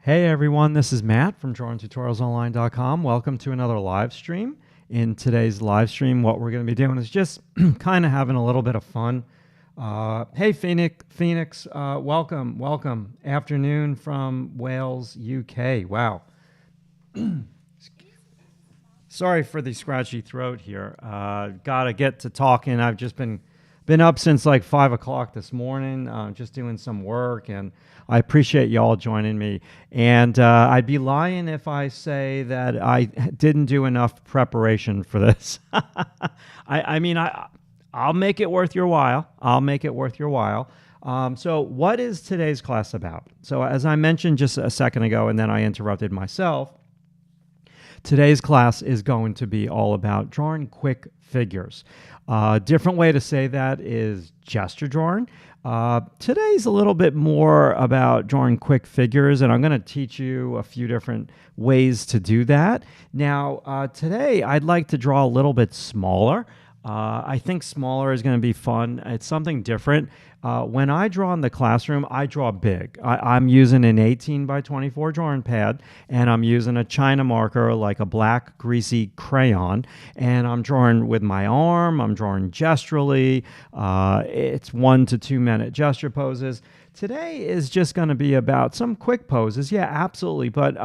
Hey everyone, this is Matt from drawingtutorialsonline.com. Welcome to another live stream. In today's live stream, what we're going to be doing is just kind of having a little bit of fun. Hey Phoenix, welcome. Afternoon from Wales, UK. Wow. Sorry for the scratchy throat here. Gotta get to talking. I've just been up since like 5 o'clock this morning, just doing some work, and I appreciate y'all joining me. And I'd be lying if I say that I didn't do enough preparation for this. I'll make it worth your while. So what is today's class about? So as I mentioned just a second ago, and then I interrupted myself, today's class is going to be all about drawing quick figures. Different way to say that is gesture drawing. Today's a little bit more about drawing quick figures, and I'm going to teach you a few different ways to do that. Now, today I'd like to draw a little bit smaller. I think smaller is going to be fun. It's something different. When I draw in the classroom, I draw big. I'm using an 18 by 24 drawing pad, and I'm using a China marker, like a black greasy crayon, and I'm drawing with my arm. I'm drawing gesturally. It's 1 to 2 minute gesture poses. Today is just going to be about some quick poses. Yeah, absolutely. But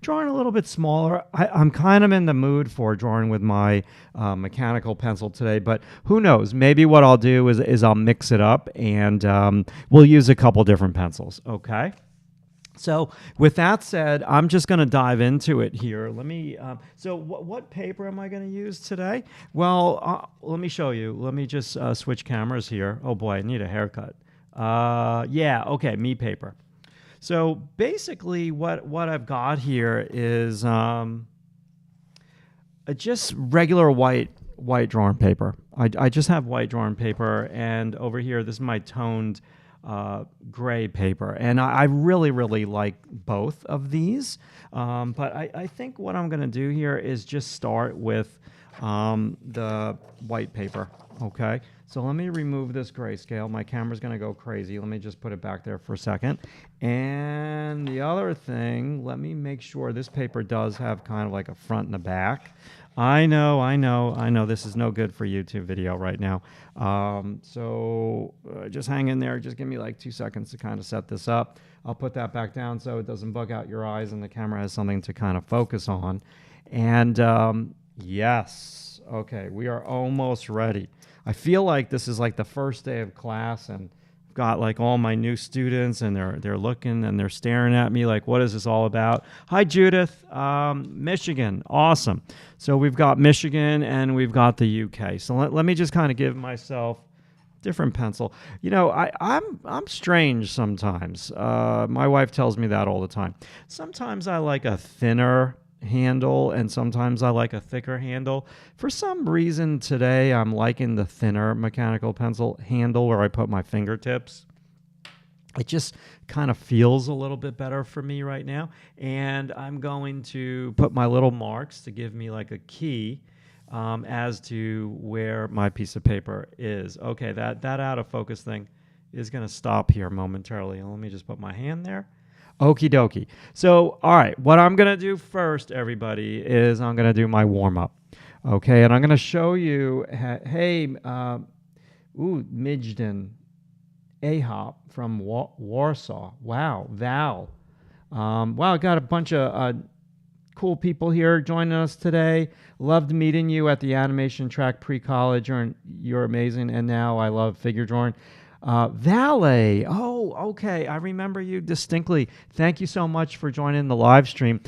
drawing a little bit smaller. I'm kind of in the mood for drawing with my mechanical pencil today, but who knows? Maybe what I'll do is I'll mix it up, and we'll use a couple different pencils, okay? So with that said, I'm just going to dive into it here. Let me, so what paper am I going to use today? Well, let me show you. Let me just switch cameras here. Oh boy, I need a haircut. Yeah, okay, me paper. So basically what I've got here is just regular white drawing paper. I just have white drawing paper, and over here, this is my toned gray paper. And I really like both of these. But I think what I'm going to do here is just start with the white paper, okay? So let me remove this grayscale. My camera's going to go crazy. Let me just put it back there for a second. And the other thing, let me make sure this paper does have kind of like a front and a back. I know. This is no good for YouTube video right now. So just hang in there. Just give me like 2 seconds to kind of set this up. I'll put that back down so it doesn't bug out your eyes and the camera has something to kind of focus on. And yes, okay, we are almost ready. I feel like this is like the first day of class, and I've got like all my new students, and they're looking and they're staring at me like, what is this all about? Hi, Judith. Michigan. Awesome. So we've got Michigan and we've got the UK. So let me just kind of give myself different pencil. You know, I'm strange sometimes. My wife tells me that all the time. Sometimes I like a thinner handle, and sometimes I like a thicker handle. For some reason today I'm liking the thinner mechanical pencil handle where I put my fingertips. It just kind of feels a little bit better for me right now, and I'm going to put my little marks to give me like a key as to where my piece of paper is. Okay, that out of focus thing is going to stop here momentarily, and let me just put my hand there. Okie dokie. So, all right, what I'm going to do first, everybody, is I'm going to do my warm-up. Okay, and I'm going to show you, hey, Mijden Ahop from Warsaw. Wow, Val. Wow, I got a bunch of cool people here joining us today. Loved meeting you at the animation track pre-college. You're amazing, and now I love figure drawing. Valet. Oh, okay. I remember you distinctly. Thank you so much for joining the live stream.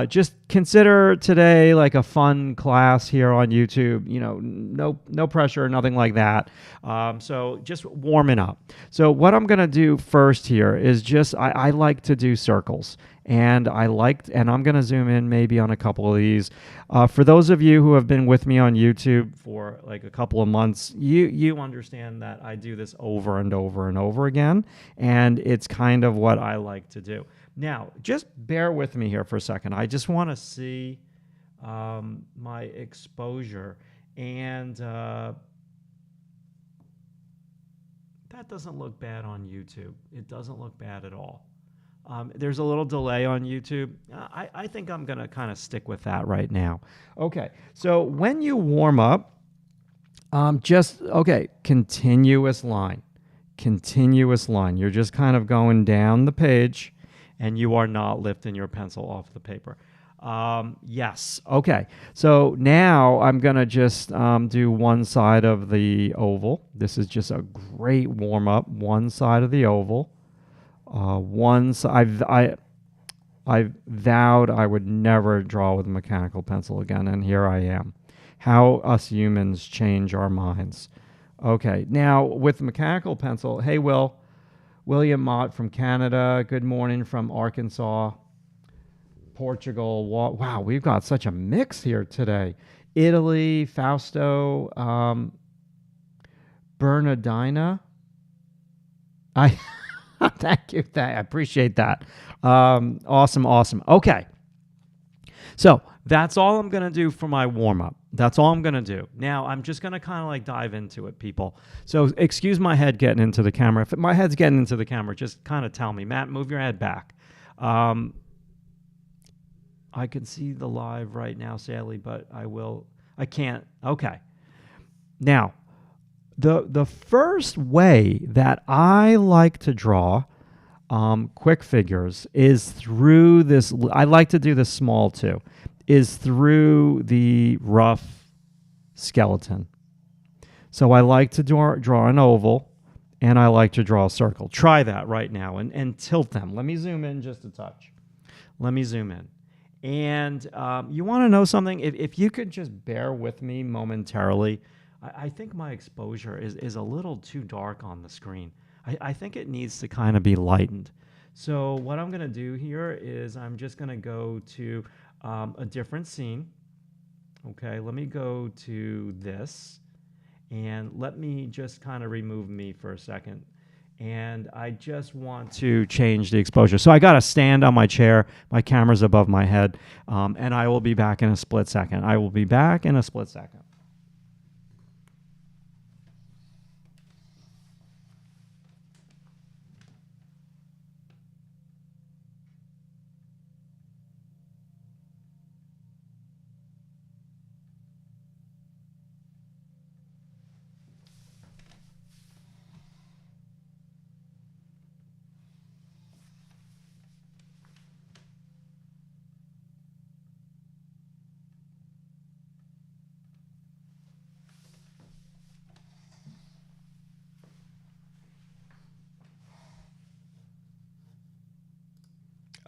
Just consider today like a fun class here on YouTube. You know, no pressure, nothing like that. So just warming up. So what I'm going to do first here is just, I like to do circles. And I'm going to zoom in maybe on a couple of these. For those of you who have been with me on YouTube for like a couple of months, you understand that I do this over and over and over again, and it's kind of what I like to do. Now, just bear with me here for a second. I just want to see my exposure, and that doesn't look bad on YouTube. It doesn't look bad at all. There's a little delay on YouTube. I think I'm going to kind of stick with that right now. Okay, so when you warm up, okay, continuous line. Continuous line. You're just kind of going down the page, and you are not lifting your pencil off the paper. Yes. Okay. So now I'm going to just do one side of the oval. This is just a great warm up. One side of the oval. I vowed I would never draw with a mechanical pencil again, and here I am. How us humans change our minds. Okay. Now with mechanical pencil, hey William Mott from Canada. Good morning from Arkansas. Portugal. Wow, we've got such a mix here today. Italy, Fausto, Bernardina. I thank you. I appreciate that. Awesome. Okay. So that's all I'm going to do for my warm-up. That's all I'm going to do. Now, I'm just going to kind of like dive into it, people. So excuse my head getting into the camera. If my head's getting into the camera, just kind of tell me, Matt, move your head back. I can see the live right now, sadly, but I can't. Okay. Now, the first way that I like to draw quick figures is through this. I like to do this small too, is through the rough skeleton. So I like to draw an oval, and I like to draw a circle. Try that right now and tilt them. Let me zoom in just a touch. Let me zoom in. And you want to know something? If you could just bear with me momentarily, I think my exposure is a little too dark on the screen. I think it needs to kind of be lightened. So what I'm going to do here is I'm just going to go to a different scene. Okay, let me go to this. And let me just kind of remove me for a second. And I just want to change the exposure. So I got to stand on my chair. My camera's above my head. And I will be back in a split second. I will be back in a split second.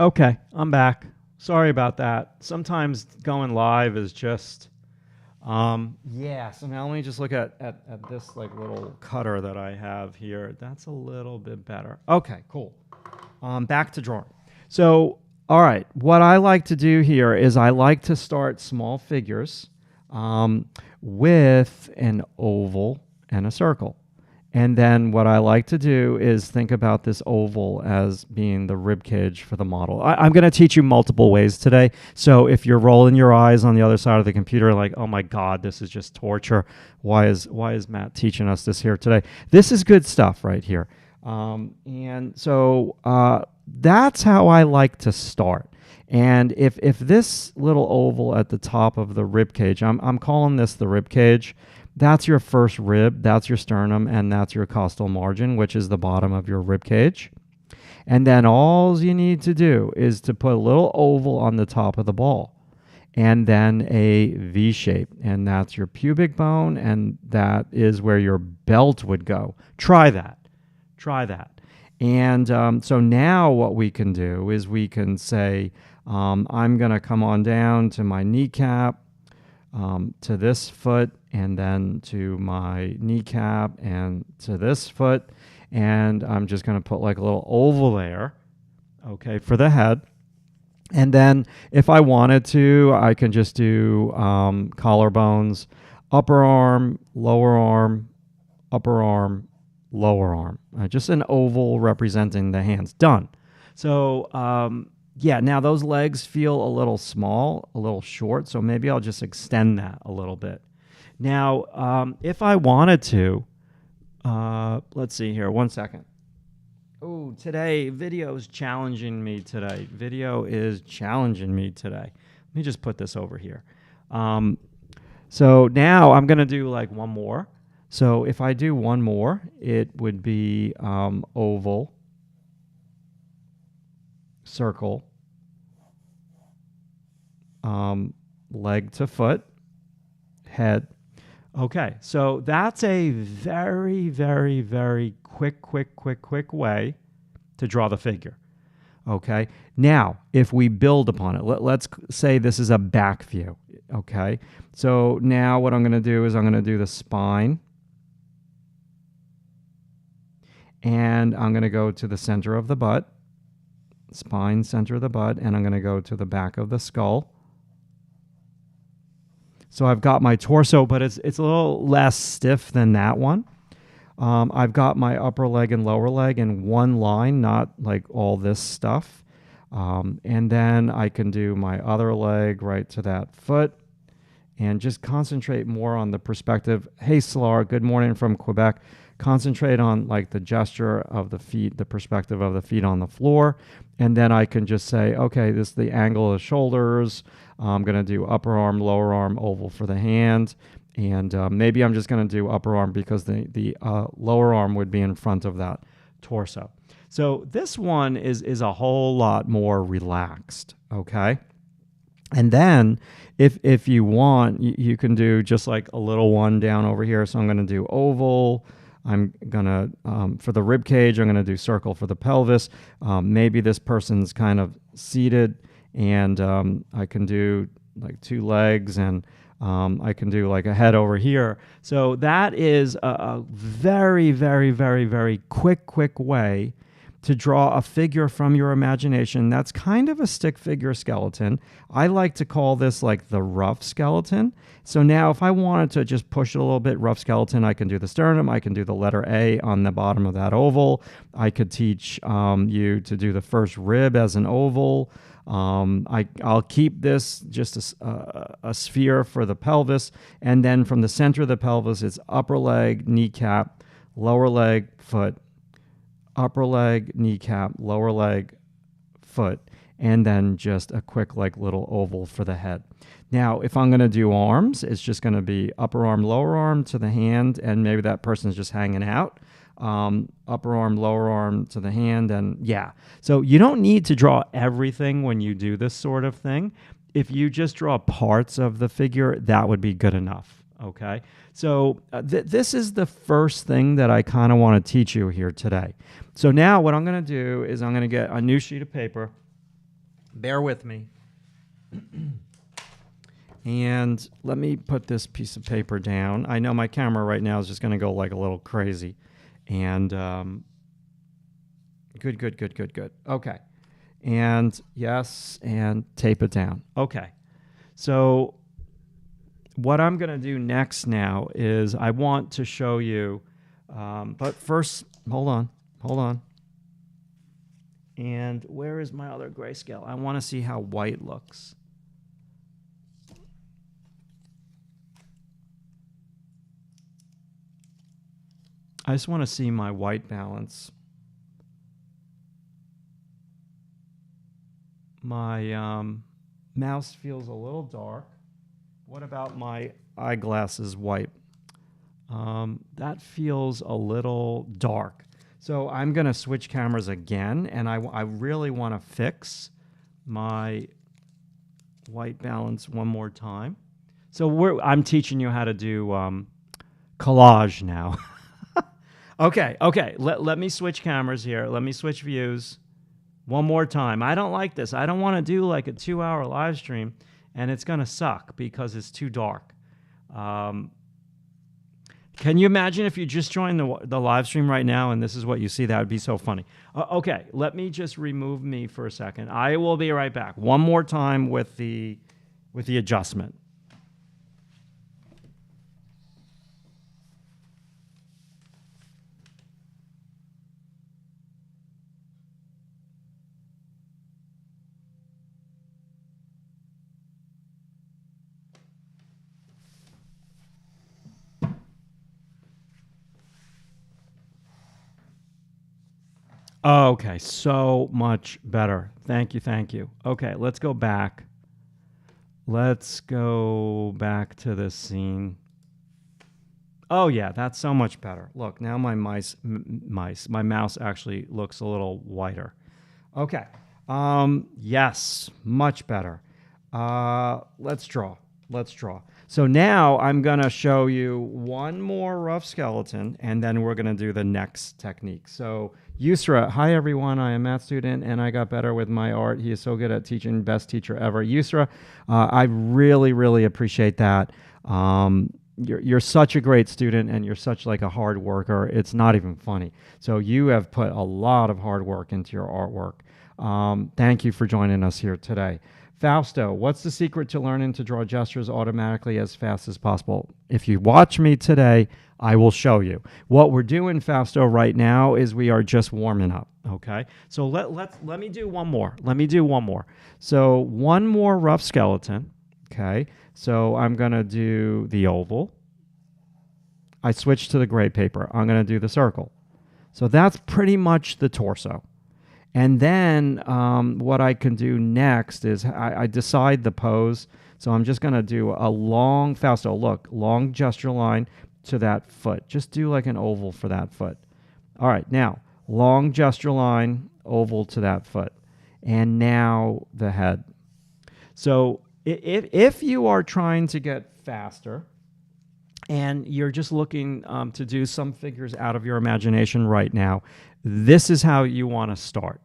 Okay, I'm back. Sorry about that. Sometimes going live is just, yeah. So now let me just look at this like little cutter that I have here. That's a little bit better. Okay, cool. Back to drawing. So, all right, what I like to do here is I like to start small figures with an oval and a circle. And then what I like to do is think about this oval as being the rib cage for the model. I'm going to teach you multiple ways today. So if you're rolling your eyes on the other side of the computer like, oh my God, this is just torture. Why is Matt teaching us this here today? This is good stuff right here. And so that's how I like to start. And if this little oval at the top of the rib cage, I'm calling this the rib cage. That's your first rib, that's your sternum, and that's your costal margin, which is the bottom of your rib cage. And then all you need to do is to put a little oval on the top of the ball, and then a V shape, and that's your pubic bone, and that is where your belt would go. Try that. Try that. And so now what we can do is we can say, I'm going to come on down to my kneecap, to this foot, and then to my kneecap and to this foot, and I'm just going to put like a little oval there, okay, for the head. And then if I wanted to, I can just do collarbones, upper arm, lower arm, upper arm, lower arm. Just an oval representing the hands. Done. So yeah, now those legs feel a little small, a little short, so maybe I'll just extend that a little bit. Now, if I wanted to, let's see here, 1 second. Oh, today video is challenging me today. Video is challenging me today. Let me just put this over here. So now I'm going to do like one more. So if I do one more, it would be oval, circle, leg to foot, head. Okay, so that's a very, very, very quick way to draw the figure. Okay, now if we build upon it, let's say this is a back view. Okay, so now what I'm going to do is I'm going to do the spine, and I'm going to go to the center of the butt, spine, center of the butt, and I'm going to go to the back of the skull. So I've got my torso, but it's a little less stiff than that one. I've got my upper leg and lower leg in one line, not like all this stuff. And then I can do my other leg right to that foot and just concentrate more on the perspective. Hey, Solar, good morning from Quebec. Concentrate on like the gesture of the feet, the perspective of the feet on the floor. And then I can just say, okay, this is the angle of the shoulders. I'm going to do upper arm, lower arm, oval for the hand. And maybe I'm just going to do upper arm because the lower arm would be in front of that torso. So this one is a whole lot more relaxed, okay? And then if you want, you can do just like a little one down over here. So I'm going to do oval. I'm going to, for the rib cage, I'm going to do circle for the pelvis. Maybe this person's kind of seated, and I can do like two legs, and I can do like a head over here. So that is a very, very, very, very quick way to draw a figure from your imagination. That's kind of a stick figure skeleton. I like to call this like the rough skeleton. So now if I wanted to just push it a little bit, rough skeleton, I can do the sternum, I can do the letter A on the bottom of that oval. I could teach you to do the first rib as an oval. I'll keep this just a sphere for the pelvis. And then from the center of the pelvis, it's upper leg, kneecap, lower leg, foot, upper leg, kneecap, lower leg, foot, and then just a quick like little oval for the head. Now, if I'm going to do arms, it's just going to be upper arm, lower arm to the hand, and maybe that person's just hanging out. Upper arm, lower arm to the hand, and yeah. So you don't need to draw everything when you do this sort of thing. If you just draw parts of the figure, that would be good enough. Okay, so this is the first thing that I kind of want to teach you here today. So now what I'm going to do is I'm going to get a new sheet of paper. Bear with me. And let me put this piece of paper down. I know my camera right now is just going to go like a little crazy. And good. Okay. And yes, and tape it down. Okay. So what I'm going to do next now is I want to show you, but first, hold on. And where is my other grayscale? I want to see how white looks. I just want to see my white balance. My mouse feels a little dark. What about my eyeglasses white? That feels a little dark. So I'm going to switch cameras again, and I really want to fix my white balance one more time. So I'm teaching you how to do collage now. Okay. Let me switch cameras here. Let me switch views one more time. I don't like this. I don't want to do like a 2-hour live stream, and it's going to suck because it's too dark. Can you imagine if you just joined the live stream right now and this is what you see? That would be so funny. Okay, let me just remove me for a second. I will be right back. One more time with the adjustment. Okay, so much better. Thank you, thank you. Okay, let's go back. Let's go back to this scene. Oh yeah, that's so much better. Look, now my my mouse actually looks a little whiter. Okay. Yes, much better. Let's draw. Let's draw. So now I'm going to show you one more rough skeleton, and then we're going to do the next technique. So Yusra, hi everyone. I am a math student, and I got better with my art. He is so good at teaching, best teacher ever. Yusra, I really, really appreciate that. You're such a great student, and you're such like a hard worker. It's not even funny. So you have put a lot of hard work into your artwork. Thank you for joining us here today. Fausto, what's the secret to learning to draw gestures automatically as fast as possible? If you watch me today, I will show you. What we're doing, Fausto, right now is we are just warming up, okay? So let me do one more. Let me do one more. So one more rough skeleton, okay? So I'm going to do the oval. I switch to the gray paper. I'm going to do the circle. So that's pretty much the torso. And then what I can do next is I decide the pose. So I'm just going to do a long, Fausto, look, long gesture line to that foot. Just do like an oval for that foot. All right, now, long gesture line, oval to that foot. And now the head. So if you are trying to get faster and you're just looking to do some figures out of your imagination right now, this is how you want to start.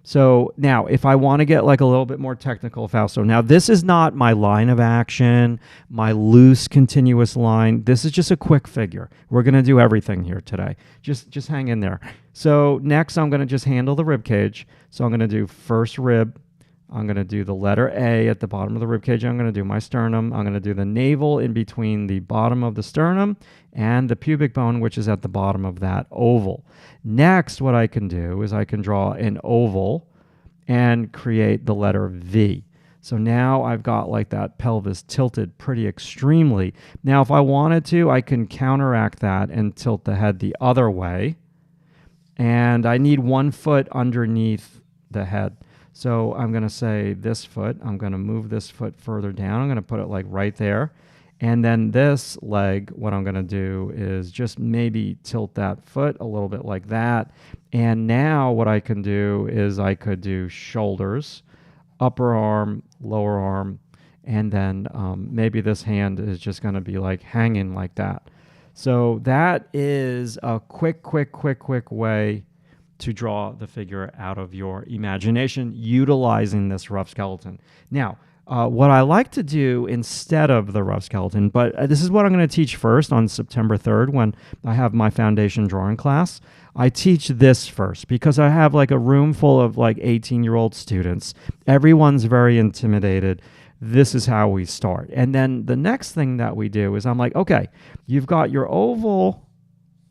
So now, if I want to get like a little bit more technical, Fausto, now this is not my line of action, my loose continuous line. This is just a quick figure. We're going to do everything here today. Just hang in there. So next, I'm going to just handle the rib cage. So I'm going to do first rib. I'm going to do the letter A at the bottom of the rib cage. I'm going to do my sternum. I'm going to do the navel in between the bottom of the sternum and the pubic bone, which is at the bottom of that oval. Next, what I can do is I can draw an oval and create the letter V. So now I've got like that pelvis tilted pretty extremely. Now, if I wanted to, I can counteract that and tilt the head the other way. And I need 1 foot underneath the head. So I'm going to say this foot, I'm going to move this foot further down. I'm going to put it like right there. And then this leg, what I'm going to do is just maybe tilt that foot a little bit like that. And now what I can do is I could do shoulders, upper arm, lower arm, and then maybe this hand is just going to be like hanging like that. So that is a quick way to draw the figure out of your imagination utilizing this rough skeleton. Now, what I like to do instead of the rough skeleton, but this is what I'm going to teach first on September 3rd when I have my foundation drawing class. I teach this first because I have like a room full of like 18-year-old students. Everyone's very intimidated. This is how we start. And then the next thing that we do is I'm like, okay, you've got your oval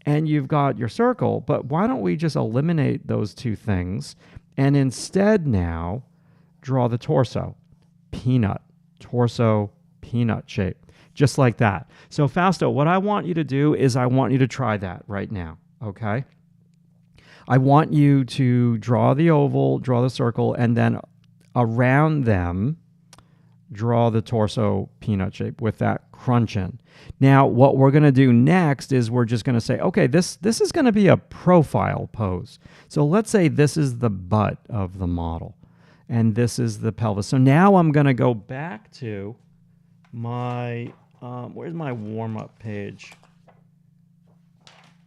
and you've got your circle, but why don't we just eliminate those two things and instead now draw the torso, peanut, torso, peanut shape, just like that. So Fausto, what I want you to do is I want you to try that right now, okay? I want you to draw the oval, draw the circle, and then around them, draw the torso peanut shape with that crunch in. Now, what we're going to do next is we're just going to say, okay, this is going to be a profile pose. So let's say this is the butt of the model, and this is the pelvis. So now I'm going to go back to my, where's my warm-up page?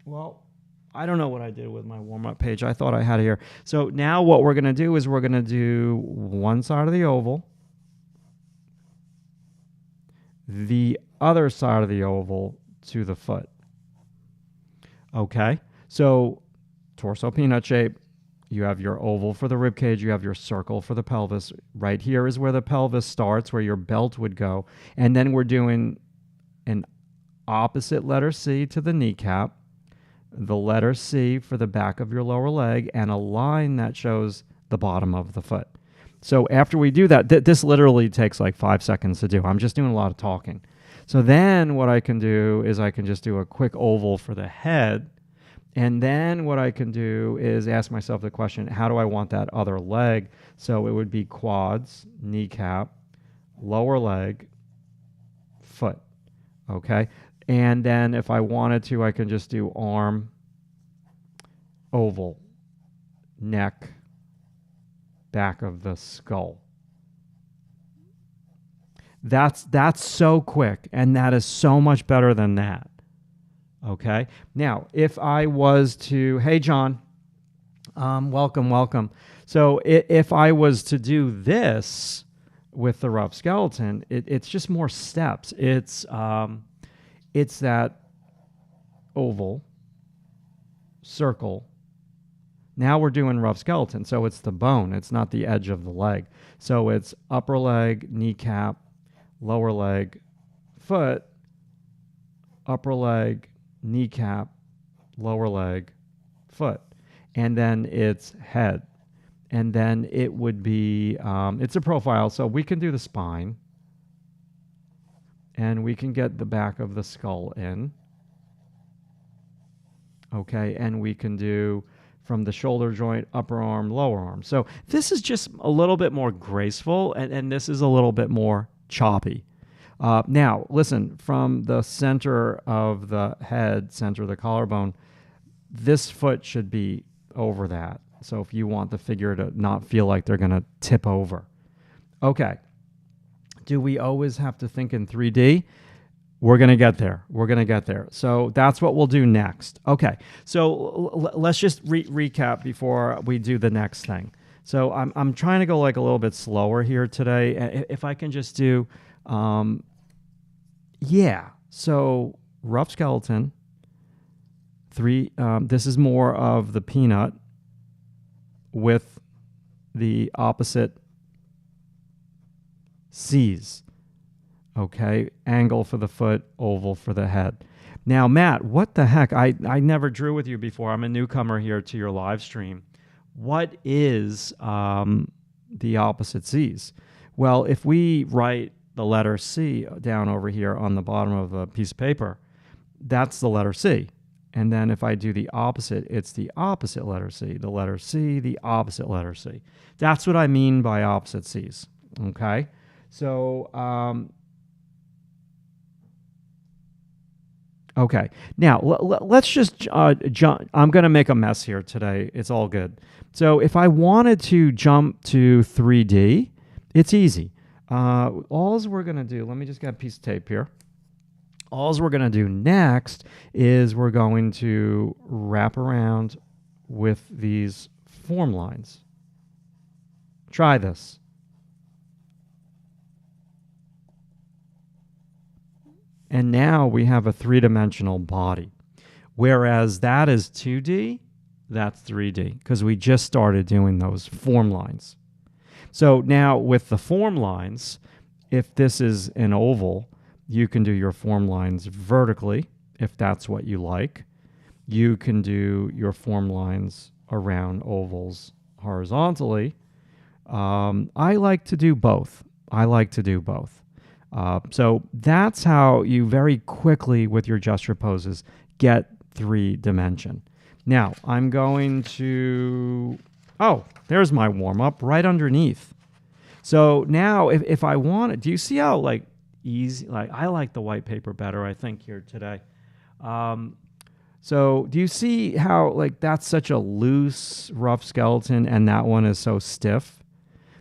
Well, I don't know what I did with my warm-up page. I thought I had it here. So now what we're going to do is we're going to do one side of the oval, the other side of the oval to the foot. Okay, so torso peanut shape, you have your oval for the rib cage, you have your circle for the pelvis. Right here is where the pelvis starts, where your belt would go. And then we're doing an opposite letter C to the kneecap, the letter C for the back of your lower leg, and a line that shows the bottom of the foot. So after we do that, this literally takes like 5 seconds to do. I'm just doing a lot of talking. So then what I can do is I can just do a quick oval for the head. And then what I can do is ask myself the question, how do I want that other leg? So it would be quads, kneecap, lower leg, foot. Okay. And then if I wanted to, I can just do arm, oval, neck, back of the skull. That's so quick, and that is so much better than that. Okay. Now, if I was to, hey, John, welcome, welcome. So if I was to do this with the rough skeleton, it's just more steps. It's that oval, circle. Now we're doing rough skeleton, so it's the bone. It's not the edge of the leg. So it's upper leg, kneecap, lower leg, foot, upper leg, kneecap, lower leg, foot. And then it's head. And then it would be, it's a profile, so we can do the spine. And we can get the back of the skull in. Okay, and we can do from the shoulder joint, upper arm, lower arm. So this is just a little bit more graceful, and this is a little bit more choppy. Now, listen, from the center of the head, center of the collarbone, this foot should be over that. So if you want the figure to not feel like they're going to tip over. Okay. Do we always have to think in 3D? We're going to get there. We're going to get there. So that's what we'll do next. Okay. So let's just recap before we do the next thing. So I'm trying to go like a little bit slower here today. If I can just do, yeah. So rough skeleton. This is more of the peanut with the opposite C's. Okay, angle for the foot, oval for the head. Now, Matt, what the heck? I never drew with you before. I'm a newcomer here to your live stream. What is the opposite C's? Well, if we write the letter C down over here on the bottom of a piece of paper, that's the letter C. And then if I do the opposite, it's the opposite letter C. The letter C, the opposite letter C. That's what I mean by opposite C's. Okay? So, okay. Now, let's just jump. I'm going to make a mess here today. It's all good. So if I wanted to jump to 3D, it's easy. All we're going to do, let me just get a piece of tape here. All we're going to do next is we're going to wrap around with these form lines. Try this. And now we have a three-dimensional body. Whereas that is 2D, that's 3D, because we just started doing those form lines. So now with the form lines, if this is an oval, you can do your form lines vertically, if that's what you like. You can do your form lines around ovals horizontally. I like to do both. So that's how you very quickly, with your gesture poses, get 3-dimension. Now, I'm going to... Oh, there's my warm-up right underneath. So now, if I want it... Do you see how, like, easy... Like, I like the white paper better, I think, here today. So do you see how, like, that's such a loose, rough skeleton, and that one is so stiff?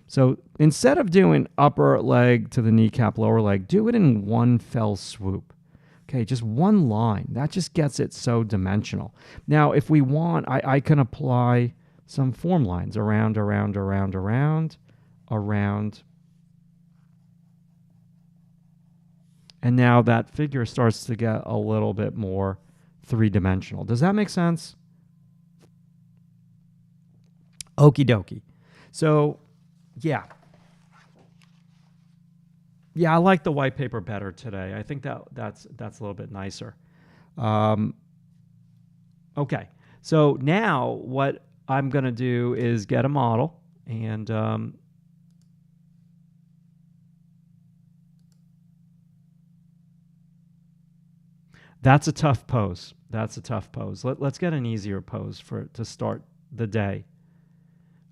So instead of doing upper leg to the kneecap, lower leg, do it in one fell swoop. Okay, just one line. That just gets it so dimensional. Now, if we want, I can apply some form lines around. And now that figure starts to get a little bit more three-dimensional. Does that make sense? Okie dokie. So... Yeah, I like the white paper better today. I think that's a little bit nicer. Okay, so now what I'm going to do is get a model, and That's a tough pose. That's a tough pose. Let's get an easier pose to start the day.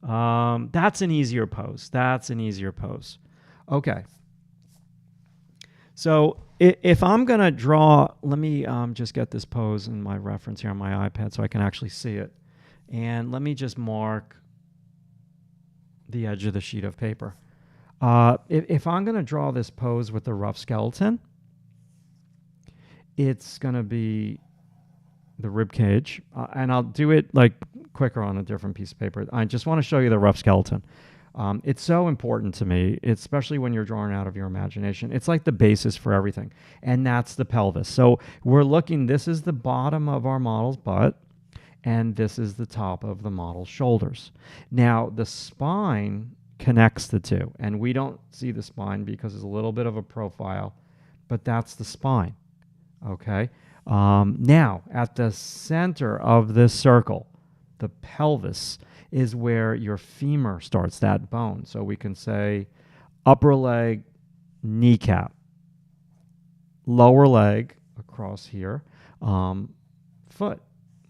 That's an easier pose. That's an easier pose. Okay. So if I'm going to draw, let me just get this pose in my reference here on my iPad so I can actually see it. And let me just mark the edge of the sheet of paper. If I'm going to draw this pose with the rough skeleton, it's going to be the rib cage, and I'll do it like quicker on a different piece of paper. I just want to show you the rough skeleton. It's so important to me, especially when you're drawing out of your imagination. It's like the basis for everything, and that's the pelvis. So we're looking, this is the bottom of our model's butt, and this is the top of the model's shoulders. Now, the spine connects the two, and we don't see the spine because it's a little bit of a profile, but that's the spine, okay? Now, at the center of this circle, the pelvis is where your femur starts, that bone. So we can say upper leg, kneecap, lower leg across here, foot.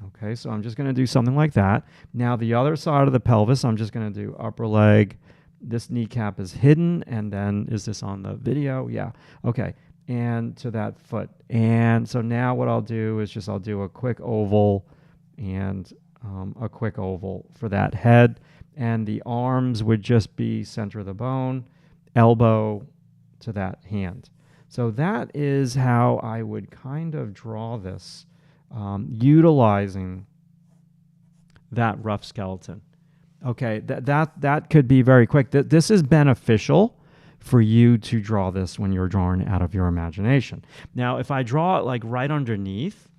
Okay, so I'm just going to do something like that. Now, the other side of the pelvis, I'm just going to do upper leg. This kneecap is hidden, and then, is this on the video? Yeah, okay. And to that foot. And so now what I'll do is just I'll do a quick oval and a quick oval for that head. And the arms would just be center of the bone, elbow to that hand. So that is how I would kind of draw this, utilizing that rough skeleton. Okay, that could be very quick. This is beneficial for you to draw this when you're drawing out of your imagination. Now, if I draw it like right underneath,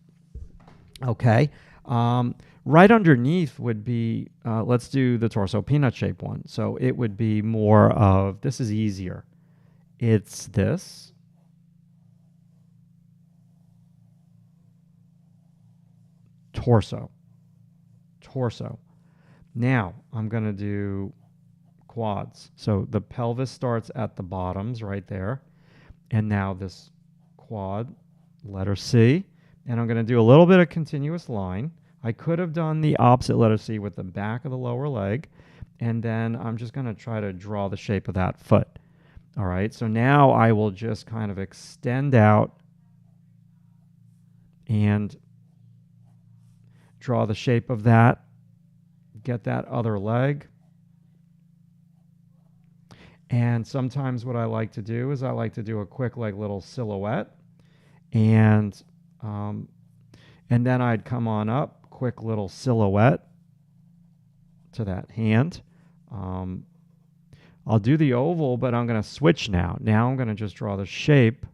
okay, right underneath would be, let's do the torso peanut shape one. So it would be more of, this is easier. It's this. Torso. Now, I'm going to do quads. So the pelvis starts at the bottoms right there. And now this quad, letter C. And I'm going to do a little bit of continuous line. I could have done the opposite letter C with the back of the lower leg. And then I'm just going to try to draw the shape of that foot. All right, so now I will just kind of extend out and draw the shape of that. Get that other leg. And sometimes what I like to do is I like to do a quick like little silhouette. And then I'd come on up, quick little silhouette to that hand. I'll do the oval, but I'm going to switch now. Now I'm going to just draw the shape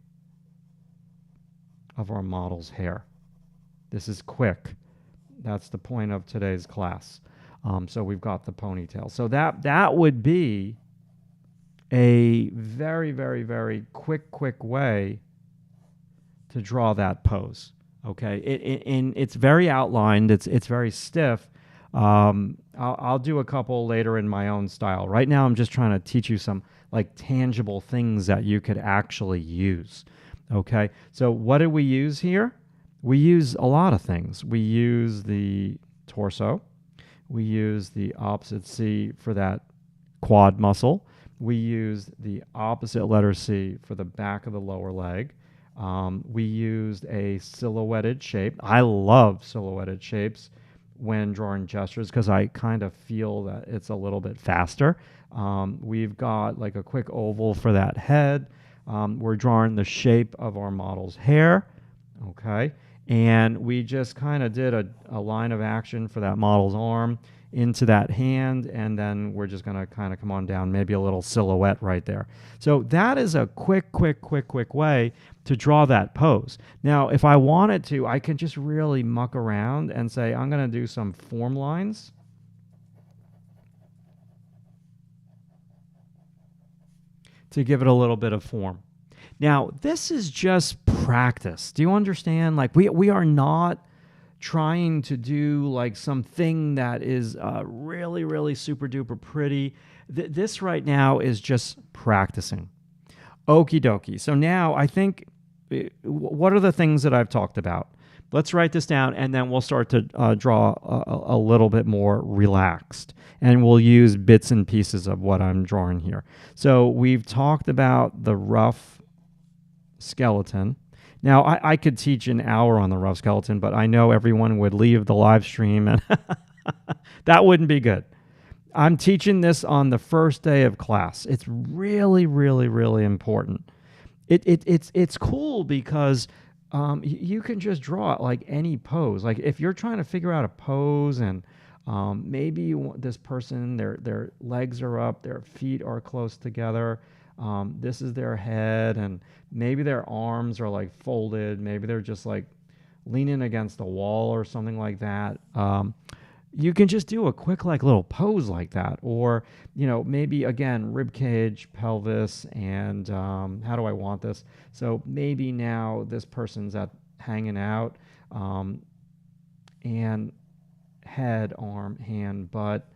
of our model's hair. This is quick. That's the point of today's class. So we've got the ponytail. So that would be a very, very, very quick way to draw that pose. Okay, it's very outlined. It's very stiff. I'll do a couple later in my own style. Right now, I'm just trying to teach you some like tangible things that you could actually use. Okay, so what did we use here? We use a lot of things. We use the torso. We use the opposite C for that quad muscle. We used the opposite letter C for the back of the lower leg. We used a silhouetted shape. I love silhouetted shapes when drawing gestures because I kind of feel that it's a little bit faster. We've got like a quick oval for that head. We're drawing the shape of our model's hair, okay? And we just kind of did a line of action for that model's arm into that hand, and then we're just going to kind of come on down, maybe a little silhouette right there. So that is a quick way to draw that pose. Now, if I wanted to, I can just really muck around and say, I'm going to do some form lines. To give it a little bit of form. Now, this is just practice. Do you understand? Like, we are not trying to do like something that is really, really super duper pretty. This right now is just practicing. Okie dokie. So now I think what are the things that I've talked about? Let's write this down, and then we'll start to draw a little bit more relaxed. And we'll use bits and pieces of what I'm drawing here. So we've talked about the rough skeleton. Now, I could teach an hour on the rough skeleton, but I know everyone would leave the live stream, and that wouldn't be good. I'm teaching this on the first day of class. It's really, really, really important. It's cool because you can just draw it like any pose. Like if you're trying to figure out a pose and maybe you want this person, their legs are up, their feet are close together. This is their head, and maybe their arms are like folded. Maybe they're just like leaning against the wall or something like that. You can just do a quick like little pose like that. Or, maybe again, rib cage, pelvis, and how do I want this? So maybe now this person's hanging out, and head, arm, hand, butt,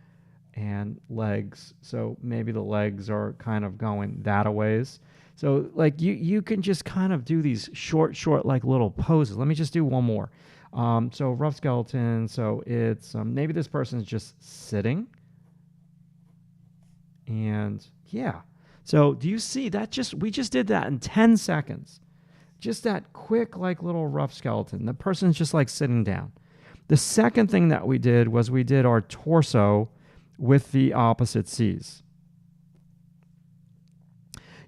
and legs. So maybe the legs are kind of going that a ways. So like you can just kind of do these short like little poses. Let me just do one more. So rough skeleton. So it's maybe this person's just sitting. And yeah. So do you see that? We just did that in 10 seconds. Just that quick like little rough skeleton. The person's just like sitting down. The second thing that we did was we did our torso with the opposite C's.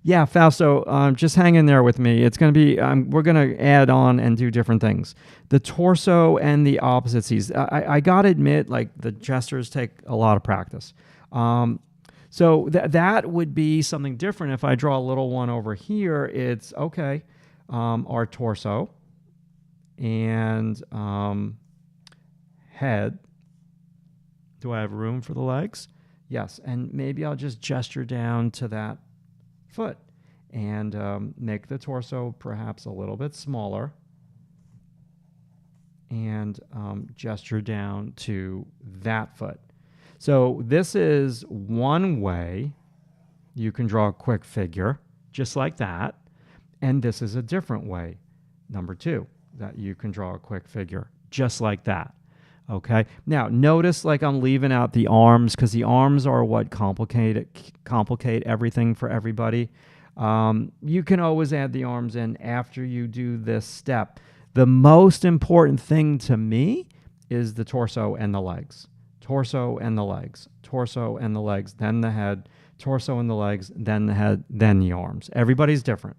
Yeah, Fausto, just hang in there with me. It's going to be, we're going to add on and do different things. The torso and the opposite C's. I got to admit, like, the gestures take a lot of practice. So that would be something different. If I draw a little one over here, it's, okay, our torso and head. Do I have room for the legs? Yes, and maybe I'll just gesture down to that foot and make the torso perhaps a little bit smaller and gesture down to that foot. So this is one way you can draw a quick figure, just like that. And this is a different way, number 2, that you can draw a quick figure, just like that. Okay. Now, notice like I'm leaving out the arms because the arms are what complicate everything for everybody. You can always add the arms in after you do this step. The most important thing to me is the torso and the legs. Torso and the legs. Torso and the legs, then the head. Torso and the legs, then the head, then the arms. Everybody's different.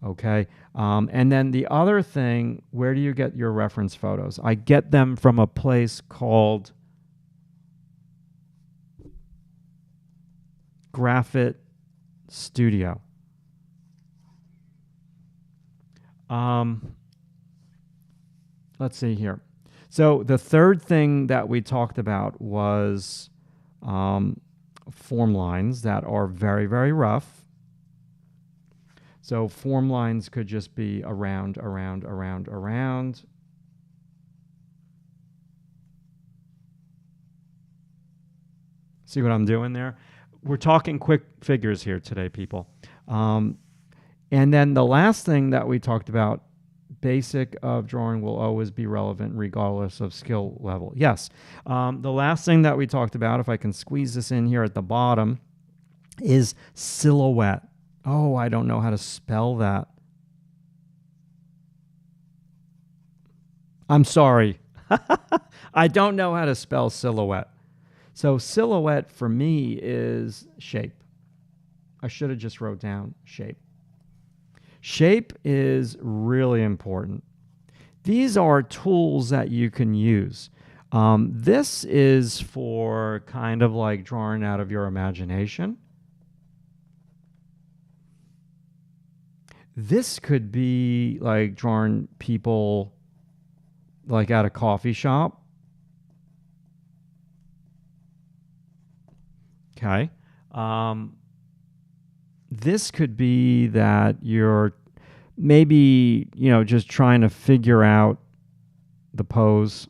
Okay. And then the other thing, where do you get your reference photos? I get them from a place called Graphit Studio. Let's see here. So the third thing that we talked about was form lines that are very, very rough. So form lines could just be around. See what I'm doing there? We're talking quick figures here today, people. And then the last thing that we talked about, basic of drawing will always be relevant regardless of skill level. Yes. The last thing that we talked about, if I can squeeze this in here at the bottom, is silhouette. Oh, I don't know how to spell that. I'm sorry. I don't know how to spell silhouette. So silhouette for me is shape. I should have just wrote down shape. Shape is really important. These are tools that you can use. This is for kind of like drawing out of your imagination. This could be like drawing people like at a coffee shop. Okay. This could be that you're maybe, just trying to figure out the pose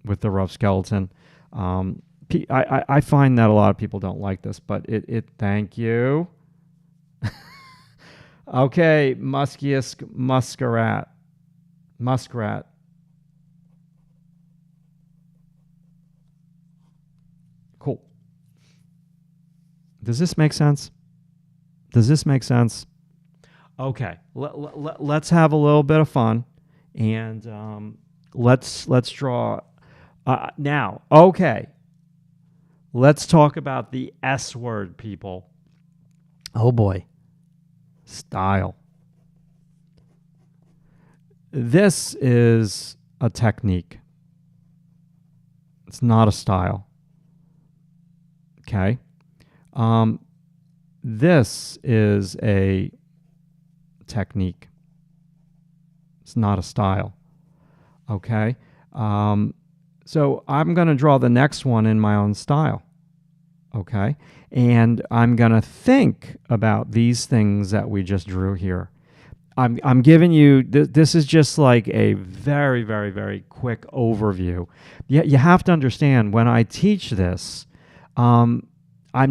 with the rough skeleton. I find that a lot of people don't like this, but thank you. Okay, Muscius muskrat. Muskrat. Cool. Does this make sense? Does this make sense? Okay, let's have a little bit of fun, and let's draw now. Okay, let's talk about the S word, people. Oh boy, style. This is a technique. It's not a style. Okay. This is a technique. It's not a style. Okay. So I'm going to draw the next one in my own style. Okay. And I'm going to think about these things that we just drew here. I'm giving you, this is just like a very, very, very quick overview. You have to understand, when I teach this, I'm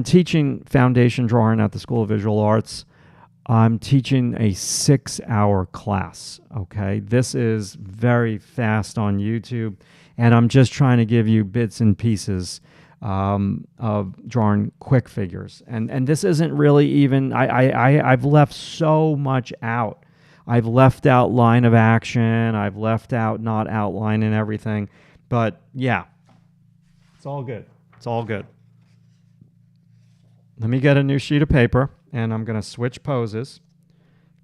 teaching foundation drawing at the School of Visual Arts. I'm teaching a 6-hour class, okay? This is very fast on YouTube, and I'm just trying to give you bits and pieces of drawing quick figures. And this isn't really even, I've left so much out. I've left out line of action. I've left out not outlining everything. But yeah, it's all good. It's all good. Let me get a new sheet of paper, and I'm going to switch poses.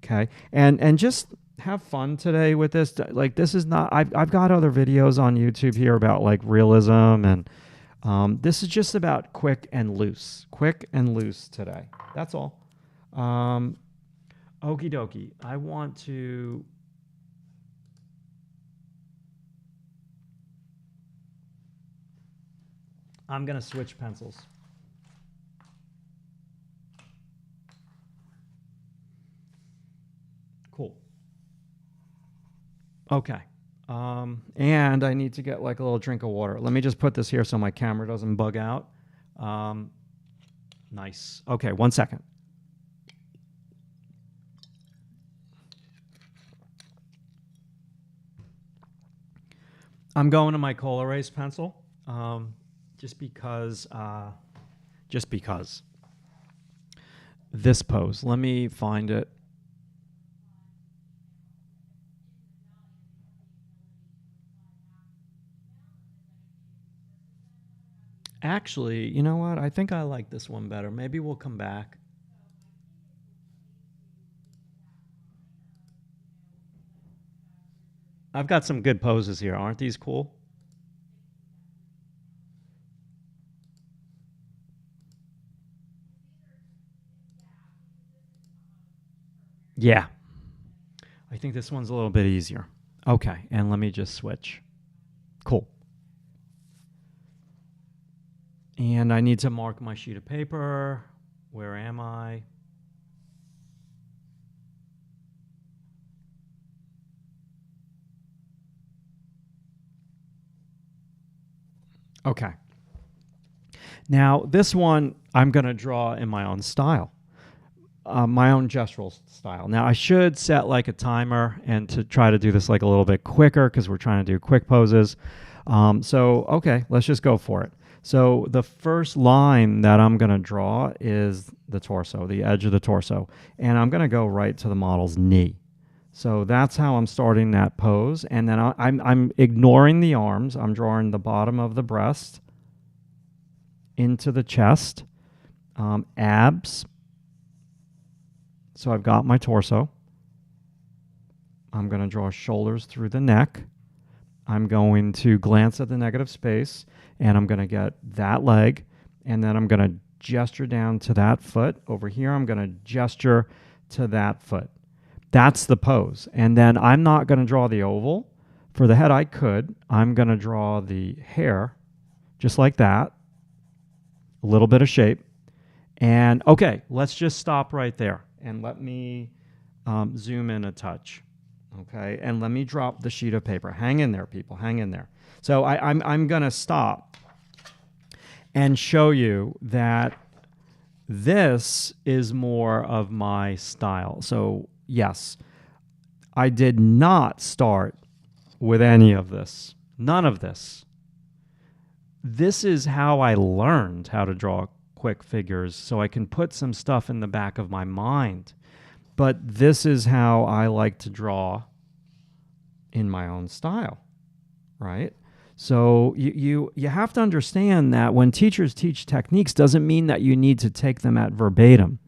Okay. And just have fun today with this. Like, this is not, I've got other videos on YouTube here about like realism, and this is just about quick and loose. Quick and loose today. That's all. Okie dokie. I want to... I'm going to switch pencils. Cool. Okay. And I need to get like a little drink of water. Let me just put this here so my camera doesn't bug out. Nice. Okay, 1 second. I'm going to my coal erase pencil, just because this pose. Let me find it. Actually, you know what? I think I like this one better. Maybe we'll come back. I've got some good poses here. Aren't these cool? Yeah. I think this one's a little bit easier. Okay, and let me just switch. Cool. And I need to mark my sheet of paper. Where am I? Okay. Now, this one I'm going to draw in my own style, my own gestural style. Now, I should set like a timer and to try to do this like a little bit quicker because we're trying to do quick poses. Okay, let's just go for it. So the first line that I'm going to draw is the torso, the edge of the torso. And I'm going to go right to the model's knee. So that's how I'm starting that pose. And then I'm ignoring the arms. I'm drawing the bottom of the breast into the chest, abs. So I've got my torso. I'm going to draw shoulders through the neck. I'm going to glance at the negative space, and I'm going to get that leg, and then I'm going to gesture down to that foot. Over here, I'm going to gesture to that foot. That's the pose. And then I'm not going to draw the oval. For the head, I could. I'm going to draw the hair just like that. A little bit of shape. And okay, let's just stop right there. And let me zoom in a touch. Okay, and let me drop the sheet of paper. Hang in there, people. Hang in there. So I'm going to stop and show you that This is more of my style. So yes, I did not start with any of this. None of this. This is how I learned how to draw quick figures, so I can put some stuff in the back of my mind. But this is how I like to draw in my own style, right? So you have to understand that when teachers teach techniques doesn't mean that you need to take them at verbatim.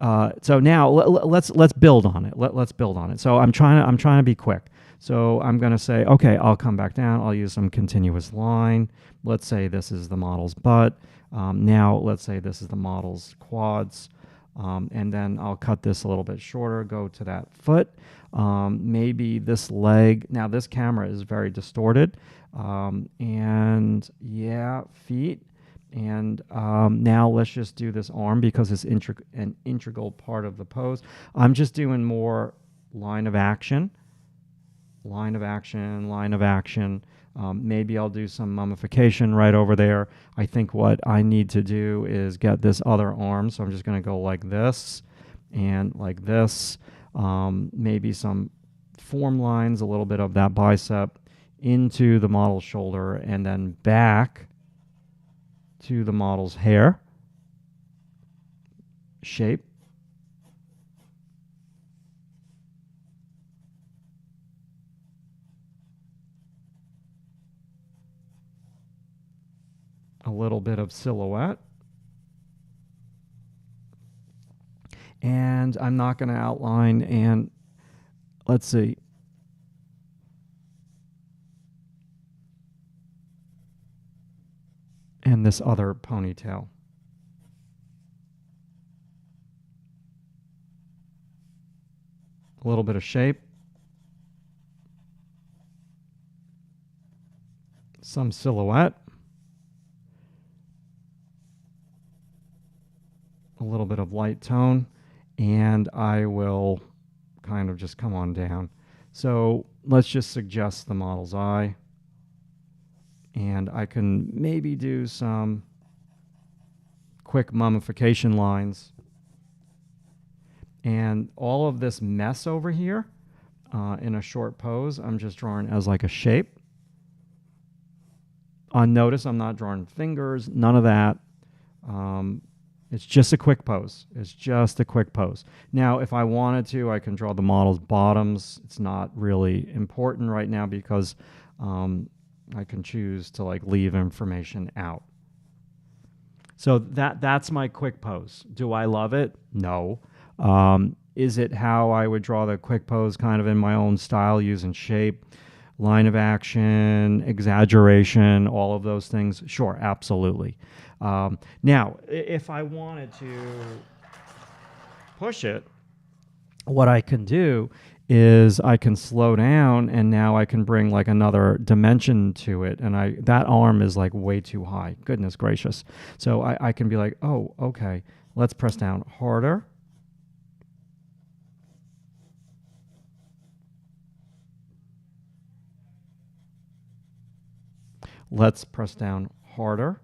So now let's build on it. Let's build on it. So I'm trying to be quick. So I'm going to say, okay, I'll come back down. I'll use some continuous line. Let's say this is the model's butt. Now let's say this is the model's quads. And then I'll cut this a little bit shorter, go to that foot. Maybe this leg. Now this camera is very distorted. And yeah, feet. And now let's just do this arm because it's an integral part of the pose. I'm just doing more line of action, line of action, line of action. Maybe I'll do some mummification right over there. I think what I need to do is get this other arm. So I'm just going to go like this and like this. Maybe some form lines, a little bit of that bicep into the model's shoulder and then back to the model's hair shape. A little bit of silhouette. And I'm not going to outline, and let's see. And this other ponytail. A little bit of shape. Some silhouette. A little bit of light tone. And I will kind of just come on down. So let's just suggest the model's eye. And I can maybe do some quick mummification lines. And all of this mess over here in a short pose, I'm just drawing as like a shape. Notice I'm not drawing fingers, none of that. It's just a quick pose. It's just a quick pose. Now, if I wanted to, I can draw the model's bottoms. It's not really important right now because I can choose to like leave information out. So that's my quick pose. Do I love it? No. Is it how I would draw the quick pose kind of in my own style using shape, line of action, exaggeration, all of those things? Sure, absolutely. Now, if I wanted to push it, what I can do is I can slow down and now I can bring like another dimension to it. And that arm is like way too high. Goodness gracious. So I can be like, oh, okay, let's press down harder. Let's press down harder.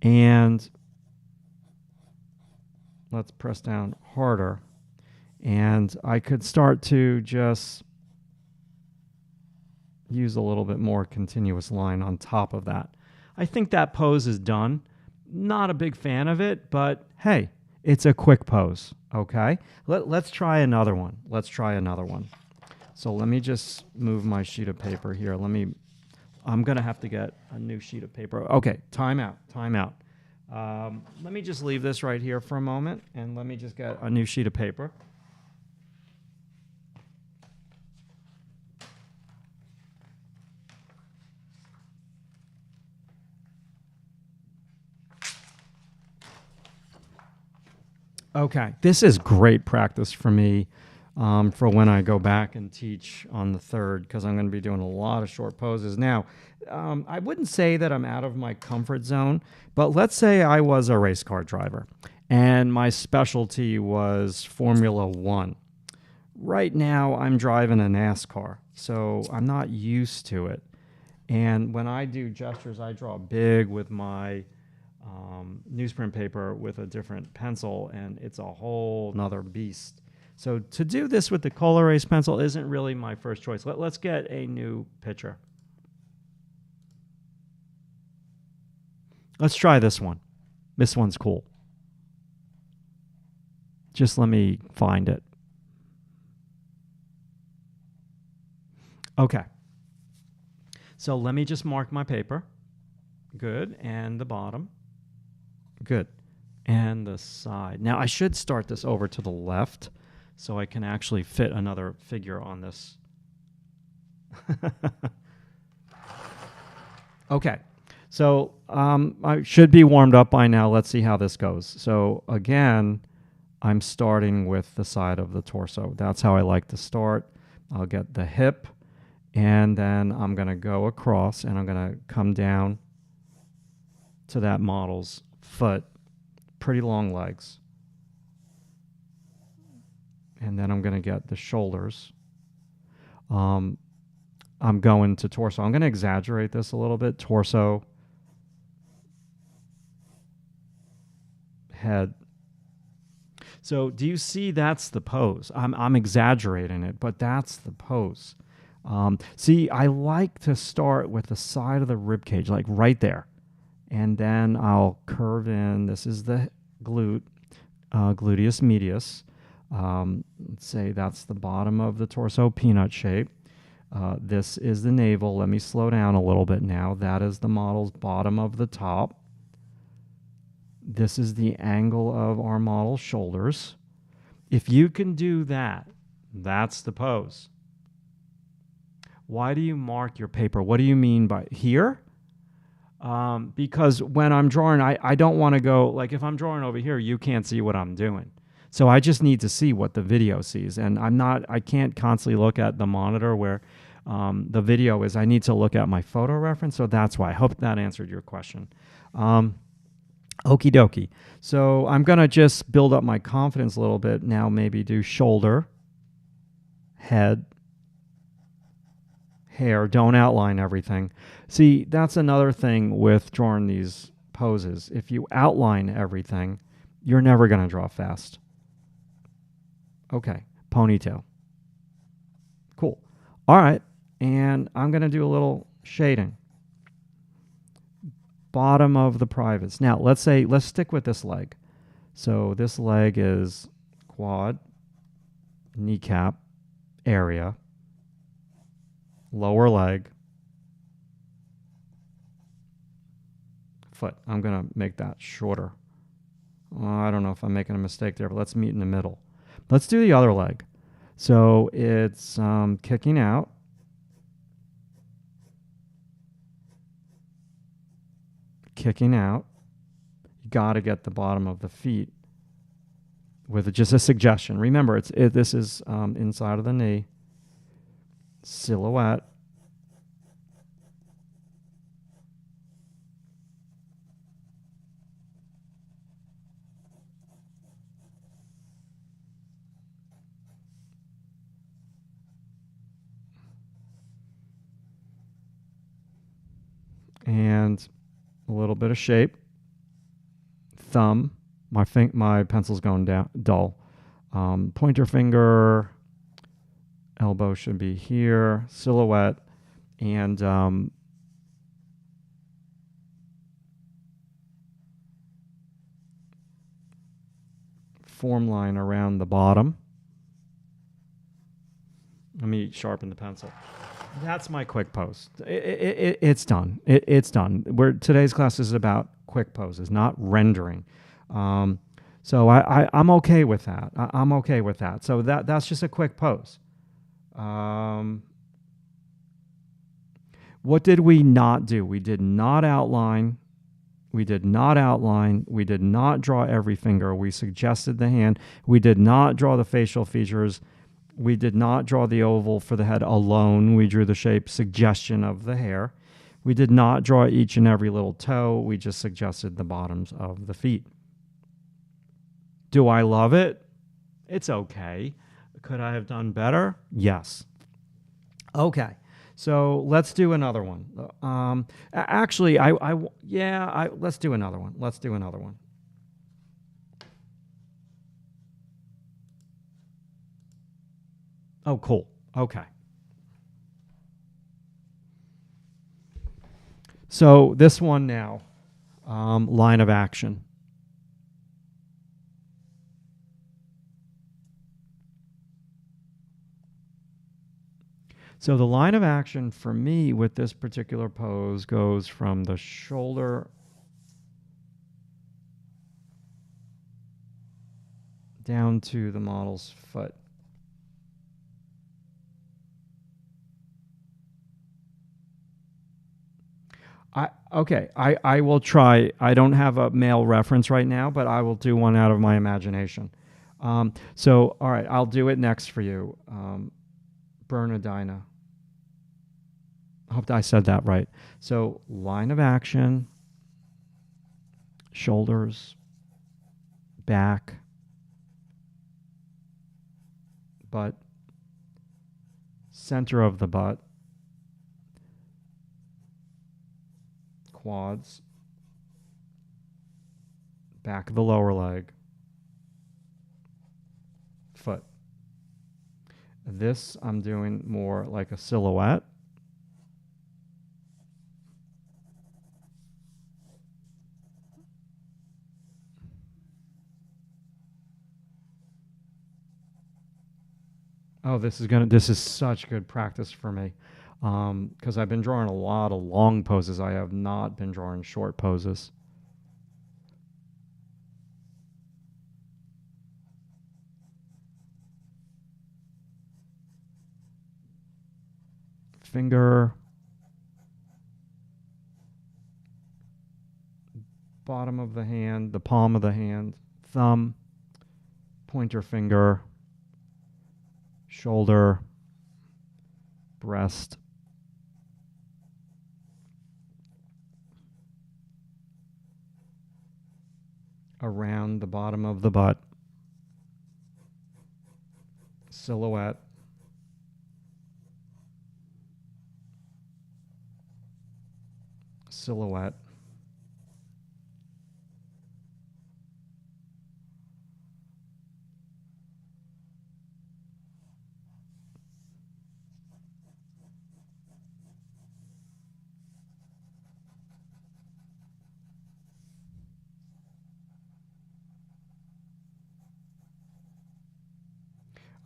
And let's press down harder. And I could start to just use a little bit more continuous line on top of that. I think that pose is done. Not a big fan of it, but hey, it's a quick pose, okay? Let's try another one. Let's try another one. So let me just move my sheet of paper here. I'm going to have to get a new sheet of paper. Okay, time out. Let me just leave this right here for a moment, and let me just get a new sheet of paper. Okay, this is great practice for me for when I go back and teach on the 3rd, because I'm going to be doing a lot of short poses. Now, I wouldn't say that I'm out of my comfort zone, but let's say I was a race car driver and my specialty was Formula One. Right now, I'm driving a NASCAR, so I'm not used to it. And when I do gestures, I draw big with my newsprint paper with a different pencil, and it's a whole nother beast. So to do this with the Cola Erase pencil isn't really my first choice. Let's get a new picture. Let's try this one. This one's cool. Just let me find it. Okay. So let me just mark my paper. Good. And the bottom. Good. And the side. Now I should start this over to the left so I can actually fit another figure on this. Okay. So I should be warmed up by now. Let's see how this goes. So again, I'm starting with the side of the torso. That's how I like to start. I'll get the hip, and then I'm going to go across, and I'm going to come down to that model's foot. Pretty long legs. And then I'm going to get the shoulders. I'm going to torso. I'm going to exaggerate this a little bit. Torso, head. So do you see that's the pose? I'm exaggerating it, but that's the pose. See, I like to start with the side of the rib cage, like right there. And then I'll curve in. This is the glute, gluteus medius. Let's say that's the bottom of the torso, peanut shape. This is the navel. Let me slow down a little bit now. That is the model's bottom of the top. This is the angle of our model's shoulders. If you can do that, that's the pose. Why do you mark your paper? What do you mean by here? Because when I'm drawing, I don't want to go, like if I'm drawing over here, you can't see what I'm doing. So I just need to see what the video sees. And I can't constantly look at the monitor where the video is. I need to look at my photo reference. So that's why. I hope that answered your question. Okie dokie. So I'm going to just build up my confidence a little bit. Now maybe do shoulder, head, hair. Don't outline everything. See, that's another thing with drawing these poses. If you outline everything, you're never going to draw fast. Okay, ponytail. Cool. All right, and I'm going to do a little shading. Bottom of the privates. Now, let's stick with this leg. So this leg is quad, kneecap area, lower leg, foot. I'm going to make that shorter. I don't know if I'm making a mistake there, but let's meet in the middle. Let's do the other leg. So it's kicking out. Kicking out. You got to get the bottom of the feet with just a suggestion. Remember, this is inside of the knee. Silhouette. And a little bit of shape. Thumb. My pencil's going down dull. Pointer finger. Elbow should be here. Silhouette. And form line around the bottom. Let me sharpen the pencil. That's my quick pose. It's done. It's done. Today's class is about quick poses, not rendering. So I'm okay with that. I'm okay with that. So that's just a quick pose. What did we not do? We did not outline. We did not outline. We did not draw every finger. We suggested the hand. We did not draw the facial features. We did not draw the oval for the head alone. We drew the shape suggestion of the hair. We did not draw each and every little toe. We just suggested the bottoms of the feet. Do I love it? It's okay. Could I have done better? Yes. Okay. So let's do another one. Actually, let's do another one. Let's do another one. Oh, cool. Okay. So this one now, line of action. So the line of action for me with this particular pose goes from the shoulder down to the model's foot. I will try. I don't have a male reference right now, but I will do one out of my imagination. So, all right, I'll do it next for you. Bernardina. I hope I said that right. So, line of action, shoulders, back, butt, center of the butt, quads, back of the lower leg, foot. This I'm doing more like a silhouette. Oh, this is such good practice for me. Because I've been drawing a lot of long poses. I have not been drawing short poses. Finger, bottom of the hand, the palm of the hand, thumb, pointer finger, shoulder, breast, around the bottom of the butt, silhouette, silhouette,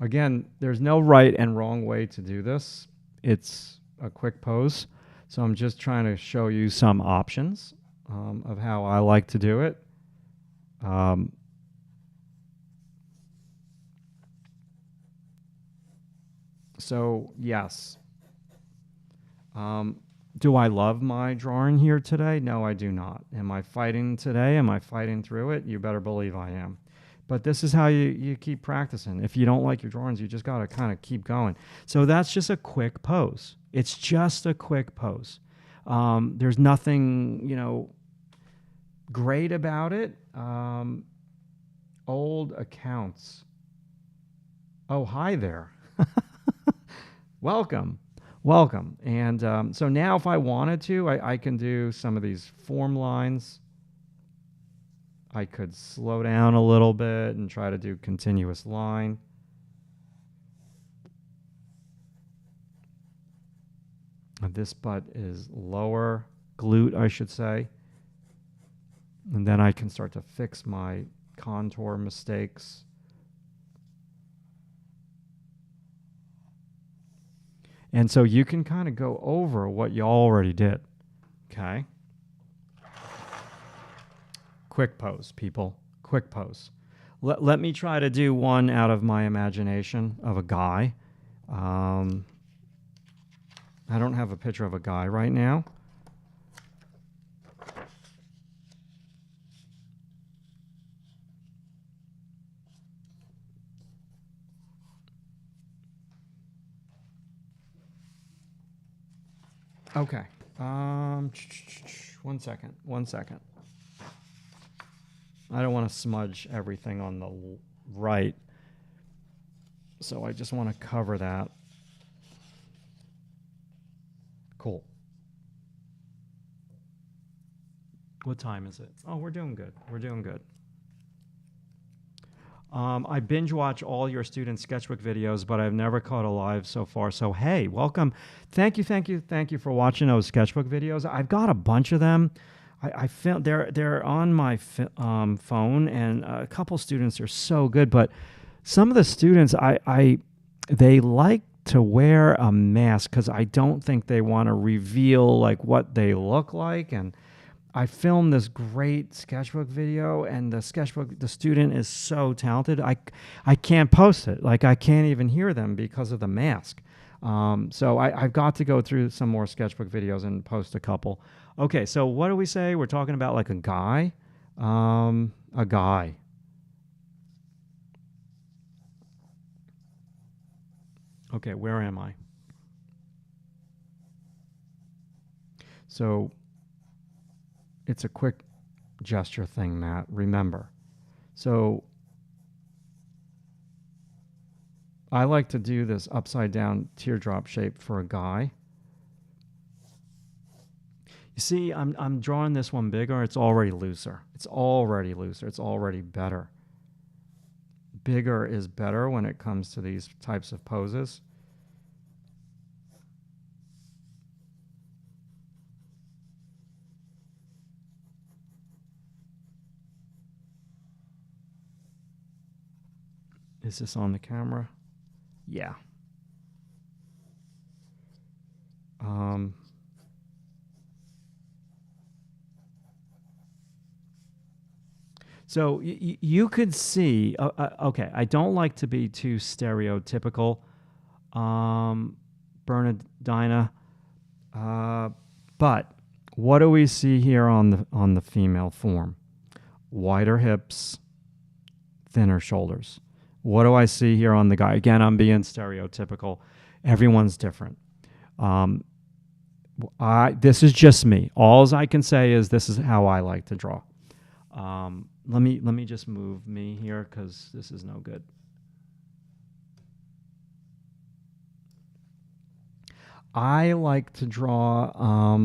again, there's no right and wrong way to do this. It's a quick pose. So I'm just trying to show you some options of how I like to do it. So yes. Do I love my drawing here today? No, I do not. Am I fighting today? Am I fighting through it? You better believe I am. But this is how you keep practicing. If you don't like your drawings, you just got to kind of keep going. So that's just a quick pose. It's just a quick pose. There's nothing, great about it. Old accounts. Oh, hi there. Welcome. Welcome. And so now if I wanted to, I can do some of these form lines. I could slow down a little bit and try to do continuous line. This butt is lower glute, I should say. And then I can start to fix my contour mistakes. And so you can kind of go over what you already did. Okay? Quick pose, people. Quick pose. Let me try to do one out of my imagination of a guy. I don't have a picture of a guy right now. Okay. 1 second. 1 second. I don't want to smudge everything on the right. So I just want to cover that. Cool. What time is it? Oh, we're doing good. We're doing good. I binge watch all your student sketchbook videos, but I've never caught a live so far. So, hey, welcome. Thank you for watching those sketchbook videos. I've got a bunch of them. I found they're on my phone, and a couple students are so good. But some of the students, they like to wear a mask because I don't think they want to reveal like what they look like. And I filmed this great sketchbook video, and the student is so talented. I can't post it. Like, I can't even hear them because of the mask. So I've got to go through some more sketchbook videos and post a couple. Okay, so what do we say? We're talking about like a guy. A guy. Okay, where am I? So it's a quick gesture thing, Matt. Remember. So I like to do this upside down teardrop shape for a guy. You see, I'm drawing this one bigger. It's already looser. It's already looser. It's already better. Bigger is better when it comes to these types of poses. Is this on the camera? Yeah. So you could see, okay, I don't like to be too stereotypical, Bernardina, but what do we see here on the female form? Wider hips, thinner shoulders. What do I see here on the guy? Again, I'm being stereotypical. Everyone's different. This is just me. All I can say is this is how I like to draw. Let me just move me here because this is no good. I like to draw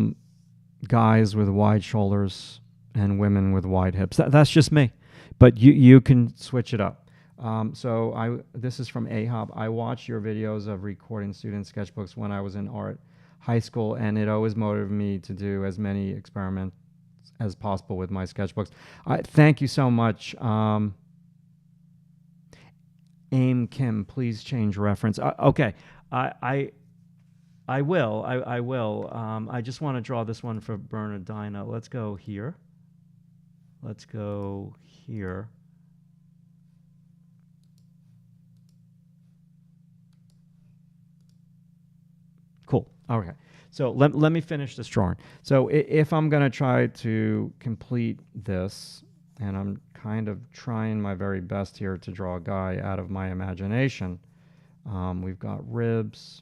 guys with wide shoulders and women with wide hips. That's just me, but you can switch it up. So this is from AHOP. I watched your videos of recording student sketchbooks when I was in art high school, and it always motivated me to do as many experiments as possible with my sketchbooks. Thank you so much. Aim Kim, please change reference. Okay, I will. I will. I just want to draw this one for Bernardina. Let's go here. Let's go here. Cool. Okay. So let me finish this drawing. So if I'm going to try to complete this, and I'm kind of trying my very best here to draw a guy out of my imagination, we've got ribs.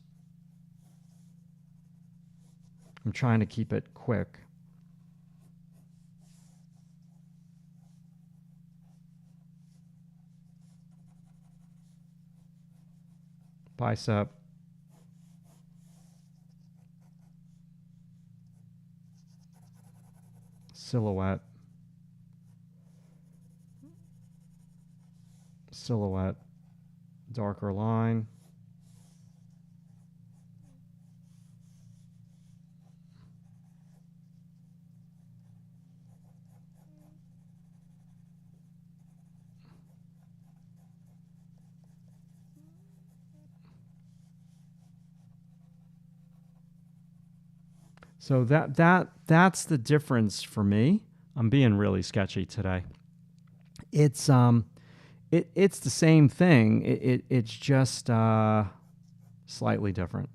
I'm trying to keep it quick. Bicep. Silhouette. Silhouette. Darker line. So that's the difference for me. I'm being really sketchy today. It's it's the same thing. It's just slightly different.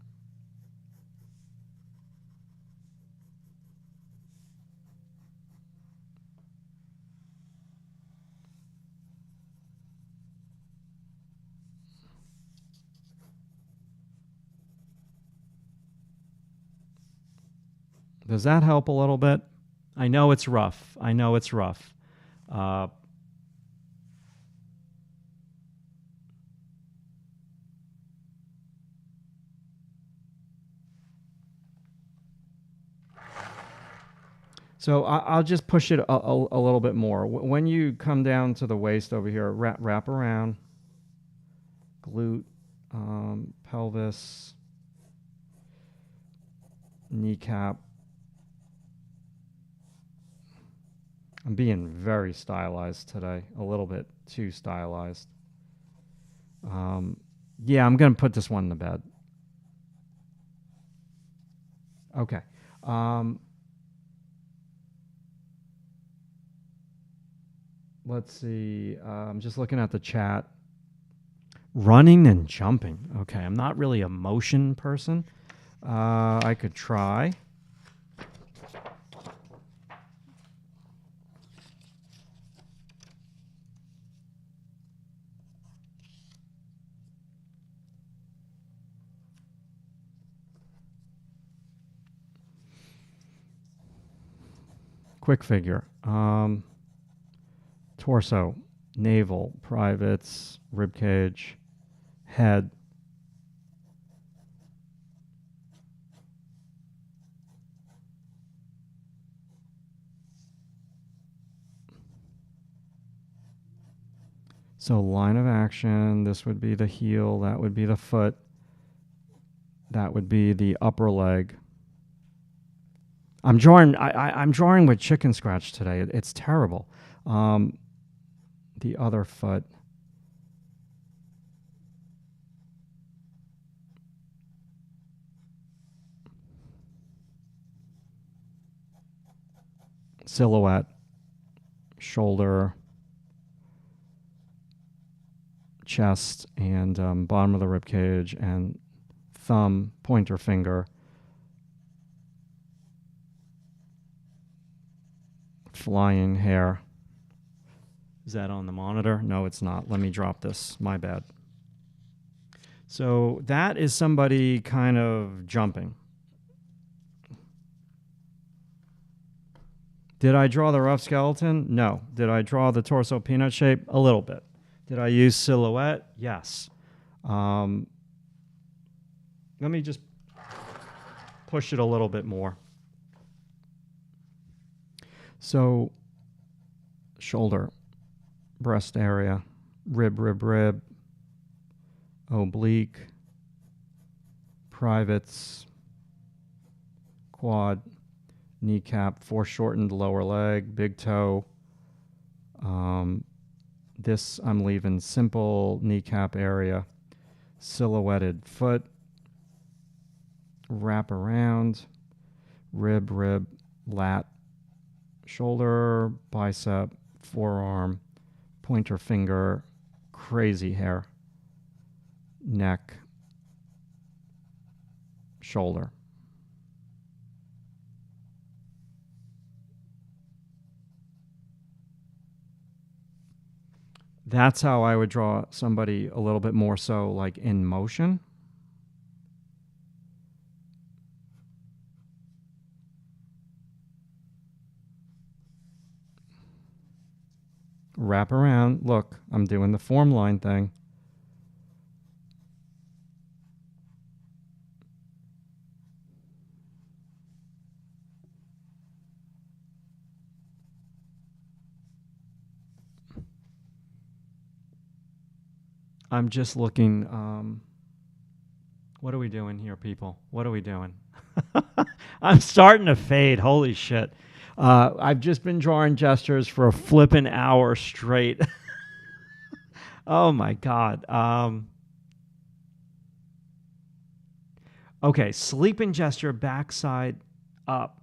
Does that help a little bit? I know it's rough. I know it's rough. So I'll just push it a little bit more. When you come down to the waist over here, wrap around, glute, pelvis, kneecap. I'm being very stylized today, a little bit too stylized. Yeah, I'm going to put this one to bed. Okay. Let's see. I'm just looking at the chat. Running and jumping. Okay, I'm not really a motion person. I could try. Quick figure. Torso, navel, privates, rib cage, head. So line of action, this would be the heel, that would be the foot, that would be the upper leg. I'm drawing with chicken scratch today. It's terrible. The other foot. Silhouette, shoulder, chest, and bottom of the rib cage, and thumb, pointer finger, flying hair. Is that on the monitor? No, it's not. Let me drop this. My bad. So that is somebody kind of jumping. Did I draw the rough skeleton? No. Did I draw the torso peanut shape? A little bit. Did I use silhouette? Yes. Let me just push it a little bit more. So shoulder, breast area, rib, oblique, privates, quad, kneecap, foreshortened lower leg, big toe. This I'm leaving simple kneecap area, silhouetted foot, wrap around, rib, lat, shoulder, bicep, forearm, pointer finger, crazy hair, neck, shoulder. That's how I would draw somebody a little bit more so like in motion. Wrap around. Look, I'm doing the form line thing. I'm just looking. What are we doing here, people? What are we doing? I'm starting to fade. Holy shit. I've just been drawing gestures for a flippin' hour straight. Oh, my God. Okay, sleeping gesture, backside up.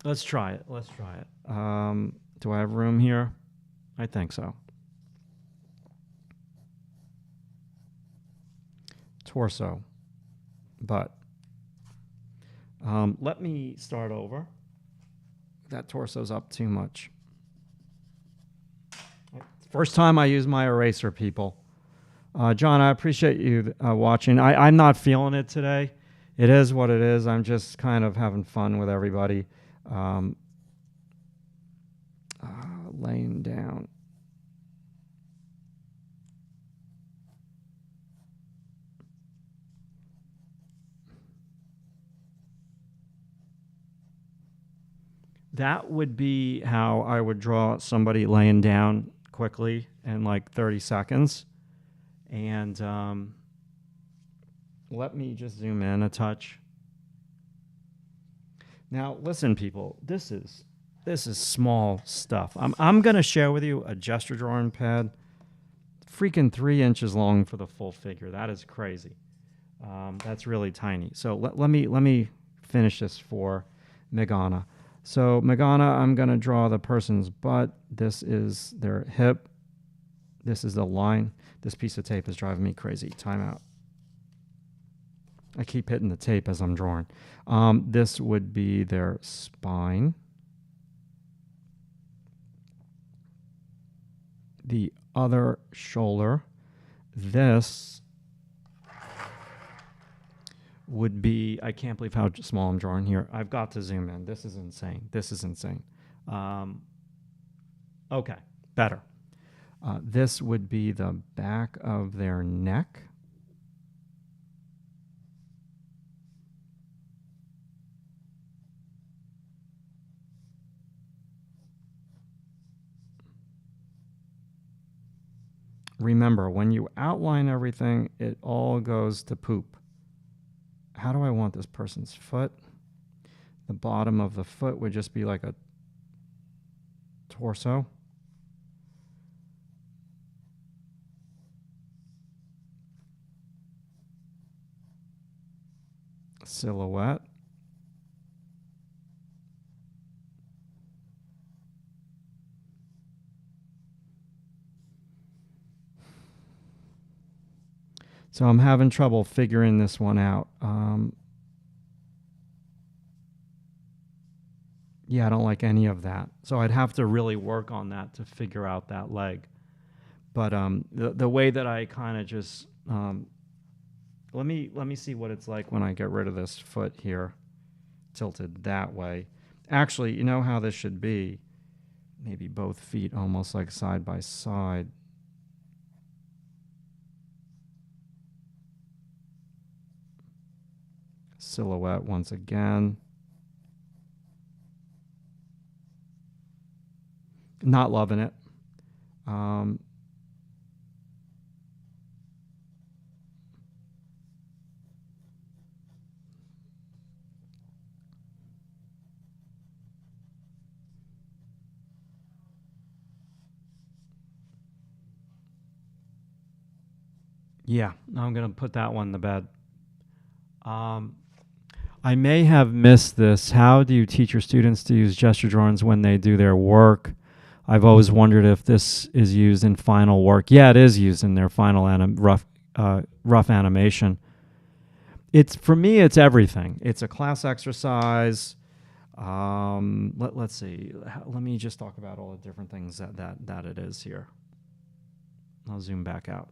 Let's try it. Do I have room here? I think so. Torso, butt. Let me start over. That torso's up too much. First time I use my eraser, people. John, I appreciate you watching. I'm not feeling it today. It is what it is. I'm just kind of having fun with everybody. Laying down. that would be how I would draw somebody laying down quickly in like 30 seconds. And let me just zoom in a touch. Now, listen, people, this is small stuff. I'm going to share with you a gesture drawing pad, freaking 3 inches long for the full figure. That is crazy. That's really tiny. So let me finish this for Megana. So Megana, I'm going to draw the person's butt. This is their hip. This is the line. This piece of tape is driving me crazy. Time out. I keep hitting the tape as I'm drawing. This would be their spine. The other shoulder. This would be, I can't believe how small I'm drawing here. I've got to zoom in. This is insane. This is insane. Okay, better. This would be the back of their neck. Remember, when you outline everything, it all goes to poop. How do I want this person's foot? The bottom of the foot would just be like a torso. Silhouette. So I'm having trouble figuring this one out. Yeah, I don't like any of that. So I'd have to really work on that to figure out that leg. But the way that I kind of just let me see what it's like when I get rid of this foot here, tilted that way. Actually, you know how this should be? Maybe both feet almost like side by side. Silhouette once again. Not loving it. Yeah, I'm going to put that one to bed. I may have missed this. How do you teach your students to use gesture drawings when they do their work? I've always wondered if this is used in final work. Yeah, it is used in their final rough animation. For me, it's everything. It's a class exercise. Let's see. Let me just talk about all the different things that it is here. I'll zoom back out.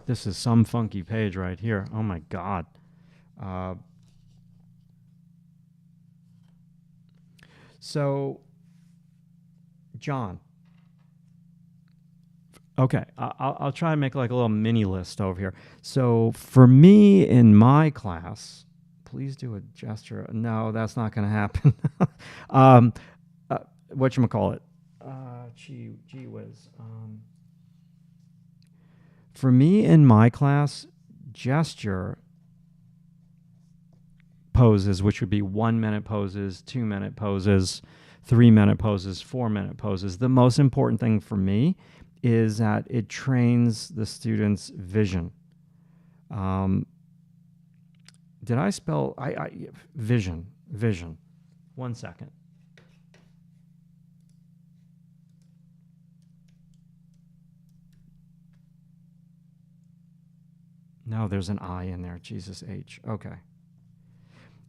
This is some funky page right here. Oh my God. So, John. Okay, I'll try and make like a little mini list over here. So for me in my class, please do a gesture. No, that's not going to happen. Whatchamacallit? Gee whiz. For me in my class, gesture poses, which would be 1 minute poses, 2 minute poses, 3 minute poses, 4 minute poses. The most important thing for me is that it trains the student's vision. Did I spell vision? Vision. 1 second. No, there's an I in there. Jesus H. Okay.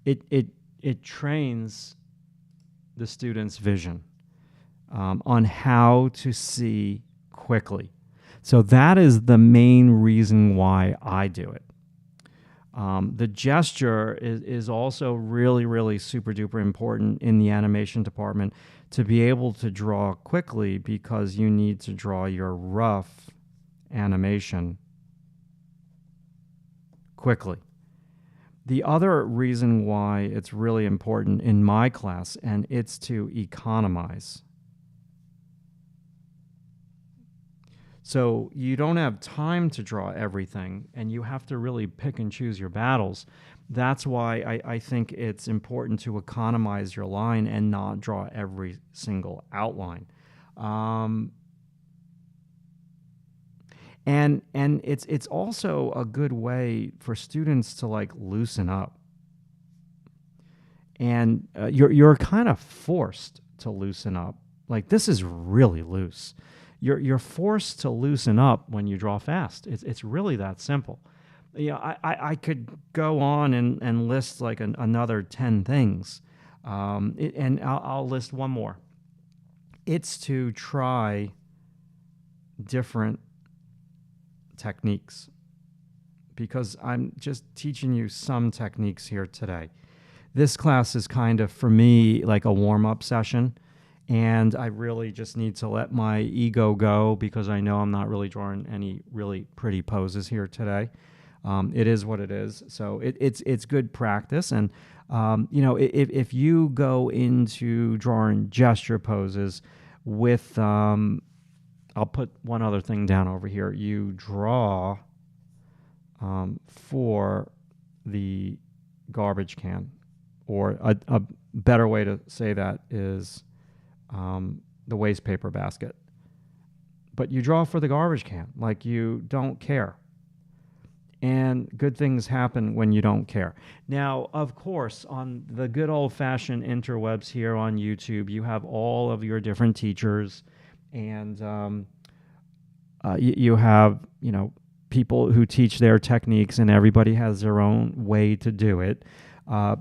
It trains the student's vision on how to see quickly. So that is the main reason why I do it. The gesture is also really, really super duper important in the animation department to be able to draw quickly, because you need to draw your rough animation quickly. The other reason why it's really important in my class, and it's to economize. So you don't have time to draw everything, and you have to really pick and choose your battles. That's why I think it's important to economize your line and not draw every single outline. And it's also a good way for students to like loosen up. And you're kind of forced to loosen up. Like, this is really loose. You're forced to loosen up when you draw fast. It's really that simple. You know, I could go on and list like another 10 things, and I'll list one more. It's to try different techniques, because I'm just teaching you some techniques here today. This class is kind of, for me, like a warm-up session, and I really just need to let my ego go, because I know I'm not really drawing any really pretty poses here today. It is what it is. So it's good practice. And, you know, if you go into drawing gesture poses with, I'll put one other thing down over here. You draw for the garbage can, or a better way to say that is the waste paper basket. But you draw for the garbage can, like you don't care. And good things happen when you don't care. Now, of course, on the good old-fashioned interwebs here on YouTube, you have all of your different teachers, and you have, you know, people who teach their techniques, and everybody has their own way to do it.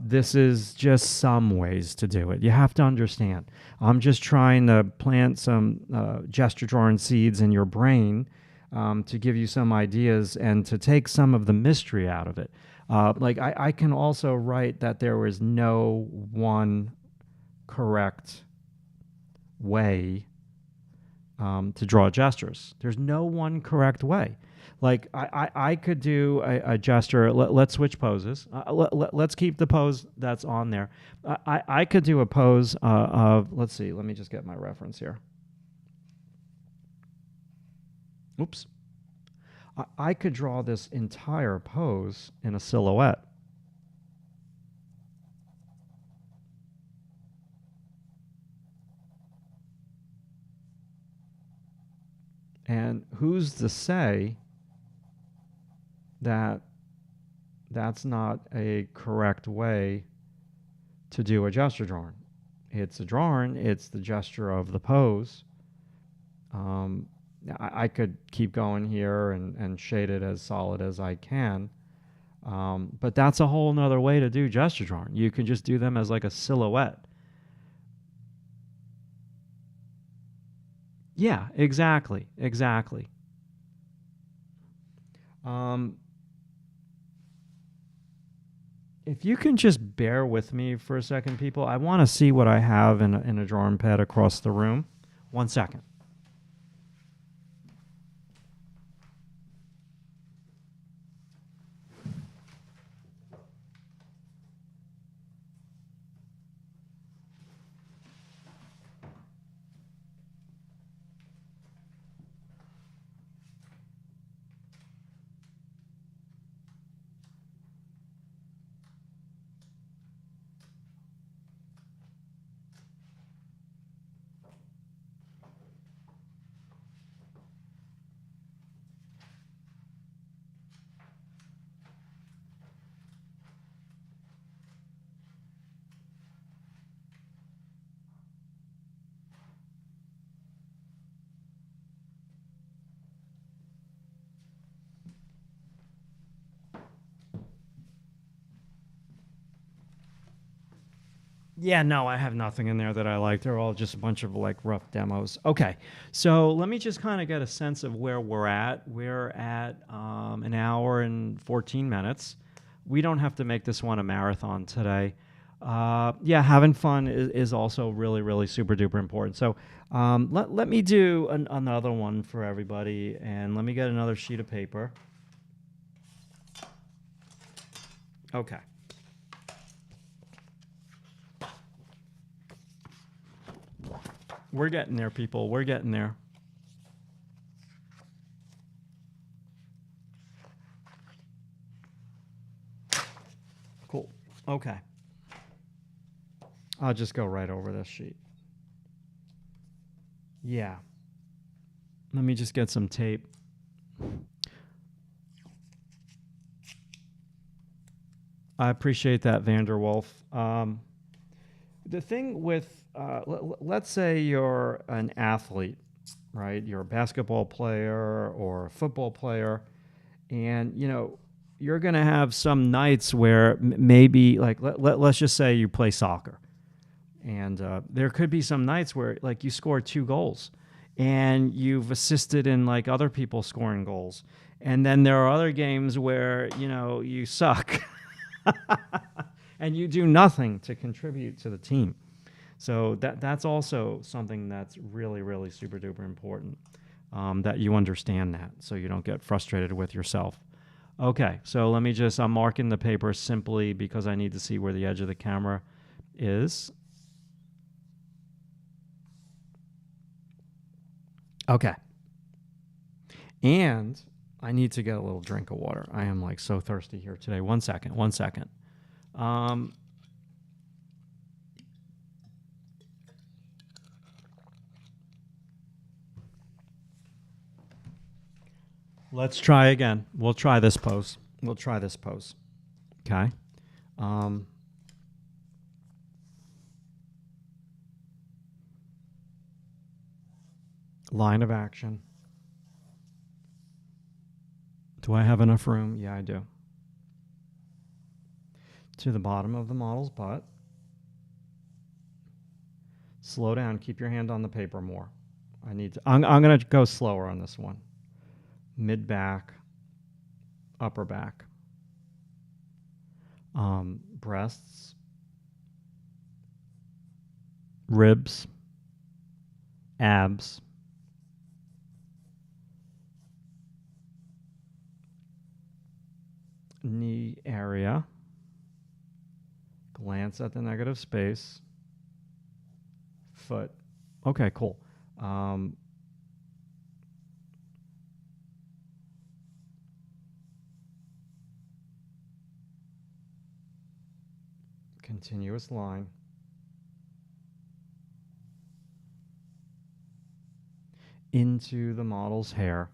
This is just some ways to do it. You have to understand. I'm just trying to plant some gesture drawing seeds in your brain, to give you some ideas and to take some of the mystery out of it. Like I can also write that there is no one correct way to draw gestures. There's no one correct way. Like I could do a gesture. Let's switch poses. Let's keep the pose that's on there. I could do a pose of, let's see, let me just get my reference here. Oops. I could draw this entire pose in a silhouette. And who's to say that that's not a correct way to do a gesture drawing? It's a drawing. It's the gesture of the pose. I could keep going here and shade it as solid as I can. But that's a whole nother way to do gesture drawing. You can just do them as like a silhouette. Yeah, exactly. Exactly. If you can just bear with me for a second, people, I want to see what I have in a drawing pad across the room. 1 second. Yeah, no, I have nothing in there that I like. They're all just a bunch of like rough demos. Okay, so let me just kind of get a sense of where we're at. We're at an hour and 14 minutes. We don't have to make this one a marathon today. Yeah, having fun is also really, really super duper important. So let me do another one for everybody, and let me get another sheet of paper. Okay. We're getting there, people. We're getting there. Cool. Okay. I'll just go right over this sheet. Yeah. Let me just get some tape. I appreciate that, Vanderwolf. The thing with, let's say you're an athlete, right? You're a basketball player or a football player, and, you know, you're going to have some nights where maybe, like, let's just say you play soccer. And there could be some nights where, like, you score 2 goals and you've assisted in, like, other people scoring goals. And then there are other games where, you know, you suck and you do nothing to contribute to the team. So that's also something that's really, really super duper important, that you understand that so you don't get frustrated with yourself. Okay, so let me just, I'm marking the paper simply because I need to see where the edge of the camera is. Okay. And I need to get a little drink of water. I am, like, so thirsty here today. One second. Let's try again. We'll try this pose. Okay. Line of action. Do I have enough room? Yeah, I do. To the bottom of the model's butt. Slow down. Keep your hand on the paper more. I'm going to go slower on this one. Mid back, upper back, breasts, ribs, abs, knee area, glance at the negative space, foot. Okay, cool. Continuous line. Into the model's hair.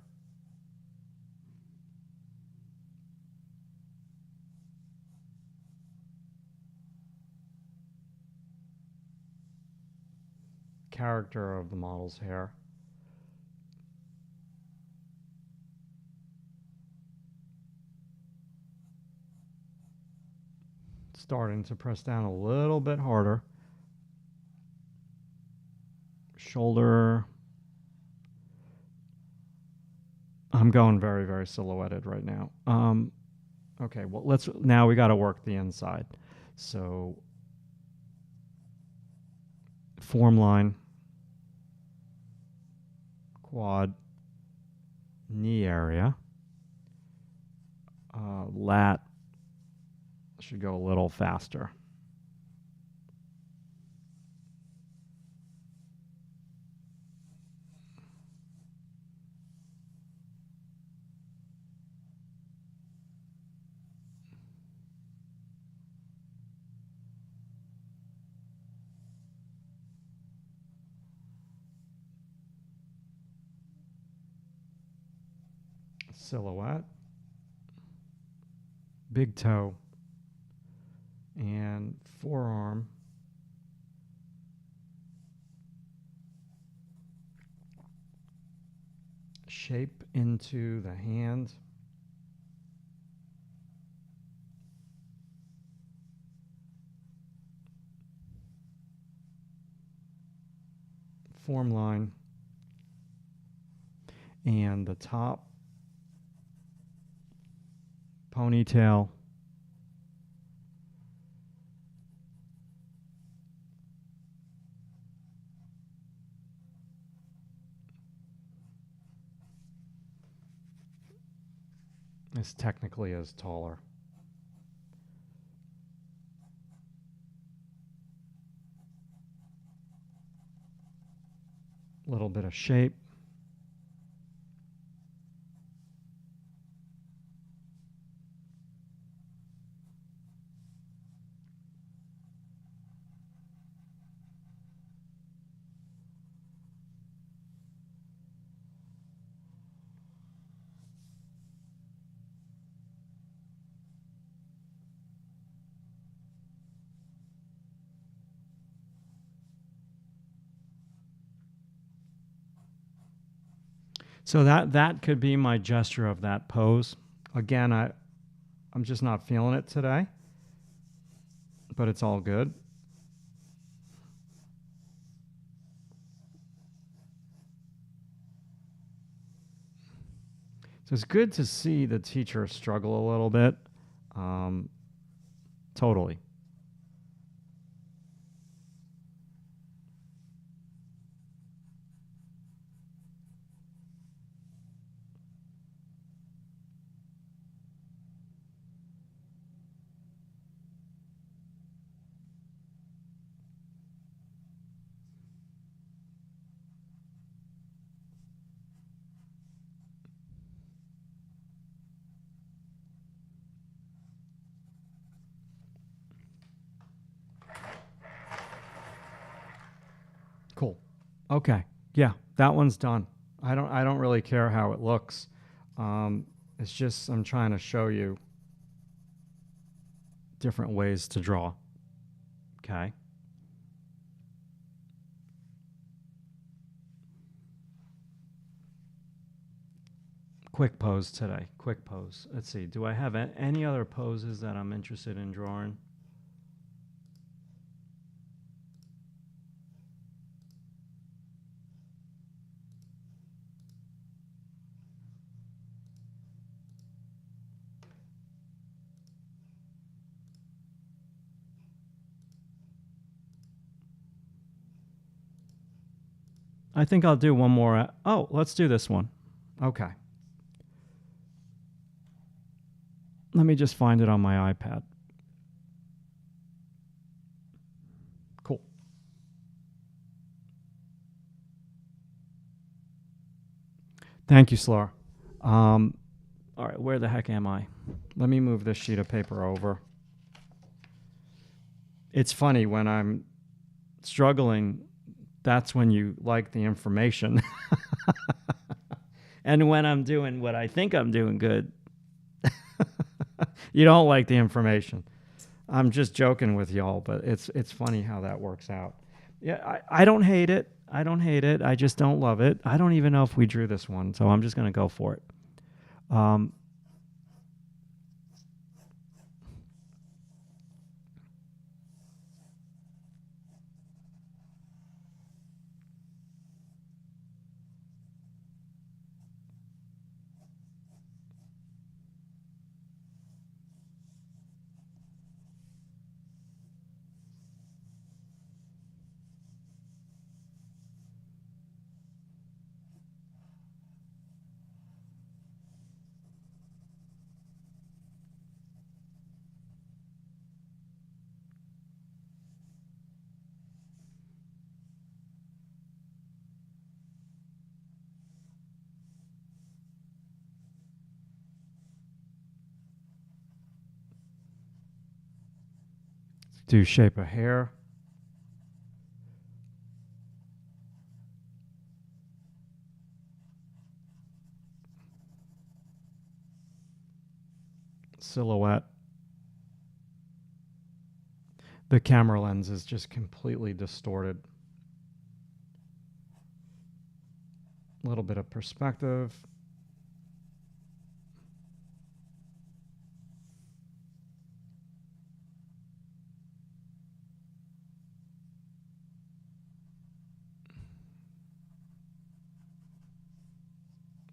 Character of the model's hair. Starting to press down a little bit harder. Shoulder. I'm going very, very silhouetted right now. Okay, well, now we got to work the inside. So, form line, quad, knee area, lat should go a little faster. Silhouette, big toe, and forearm. Shape into the hand. Form line. And the top. Ponytail. This technically is taller. little bit of shape. So that could be my gesture of that pose. Again, I'm just not feeling it today, but it's all good. So it's good to see the teacher struggle a little bit. Totally. Cool. Okay. Yeah, that one's done. I don't really care how it looks. It's just I'm trying to show you different ways to draw. Okay. Quick pose today. Quick pose. Let's see. Do I have any other poses that I'm interested in drawing? I think I'll do one more. Oh, let's do this one. Okay. Let me just find it on my iPad. Cool. Thank you, Slor. All right, where the heck am I? Let me move this sheet of paper over. It's funny, when I'm struggling, that's when you like the information. And when I'm doing what I think I'm doing good, you don't like the information. I'm just joking with y'all, but it's funny how that works out. Yeah, I don't hate it. I don't hate it. I just don't love it. I don't even know if we drew this one, so I'm just going to go for it. Do shape of hair. Silhouette. The camera lens is just completely distorted. A little bit of perspective.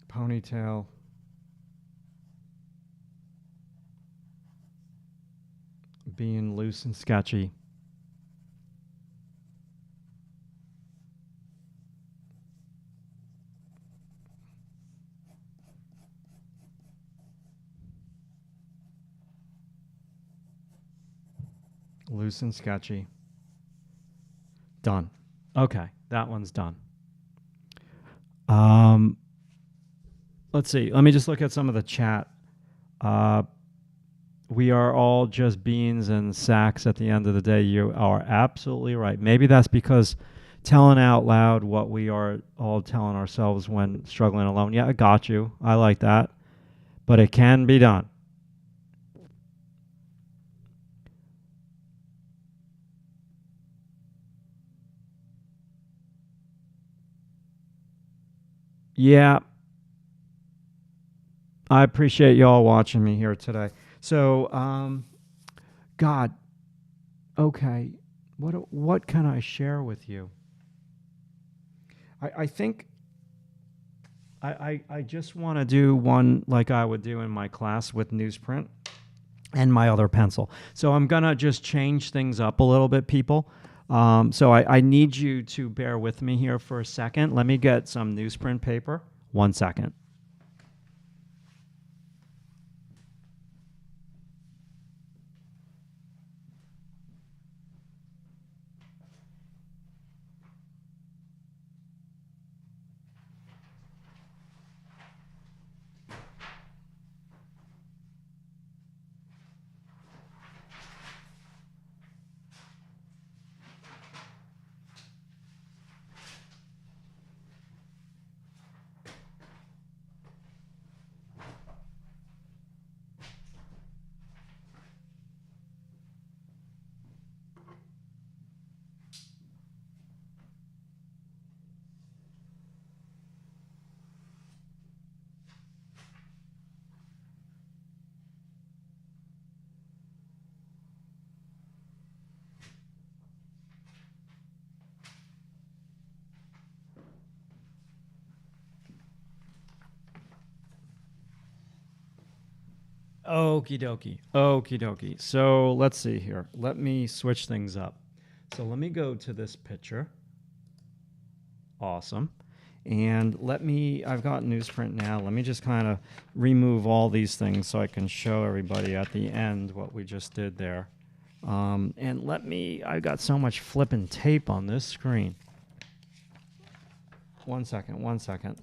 Ponytail. Being loose and sketchy. Loose and sketchy. Done. Okay, that one's done. Let's see. Let me just look at some of the chat. We are all just beans and sacks at the end of the day. You are absolutely right. Maybe that's because telling out loud what we are all telling ourselves when struggling alone. Yeah, I got you. I like that. But it can be done. Yeah. I appreciate y'all watching me here today. So, God, okay, what can I share with you? I think I just want to do one like I would do in my class with newsprint and my other pencil. So I'm going to just change things up a little bit, people. So I need you to bear with me here for a second. Let me get some newsprint paper. 1 second. Okie dokie. Okie dokie. So let's see here. Let me switch things up. So let me go to this picture. Awesome. And I've got newsprint now. Let me just kind of remove all these things so I can show everybody at the end what we just did there. And I've got so much flipping tape on this screen. 1 second, 1 second.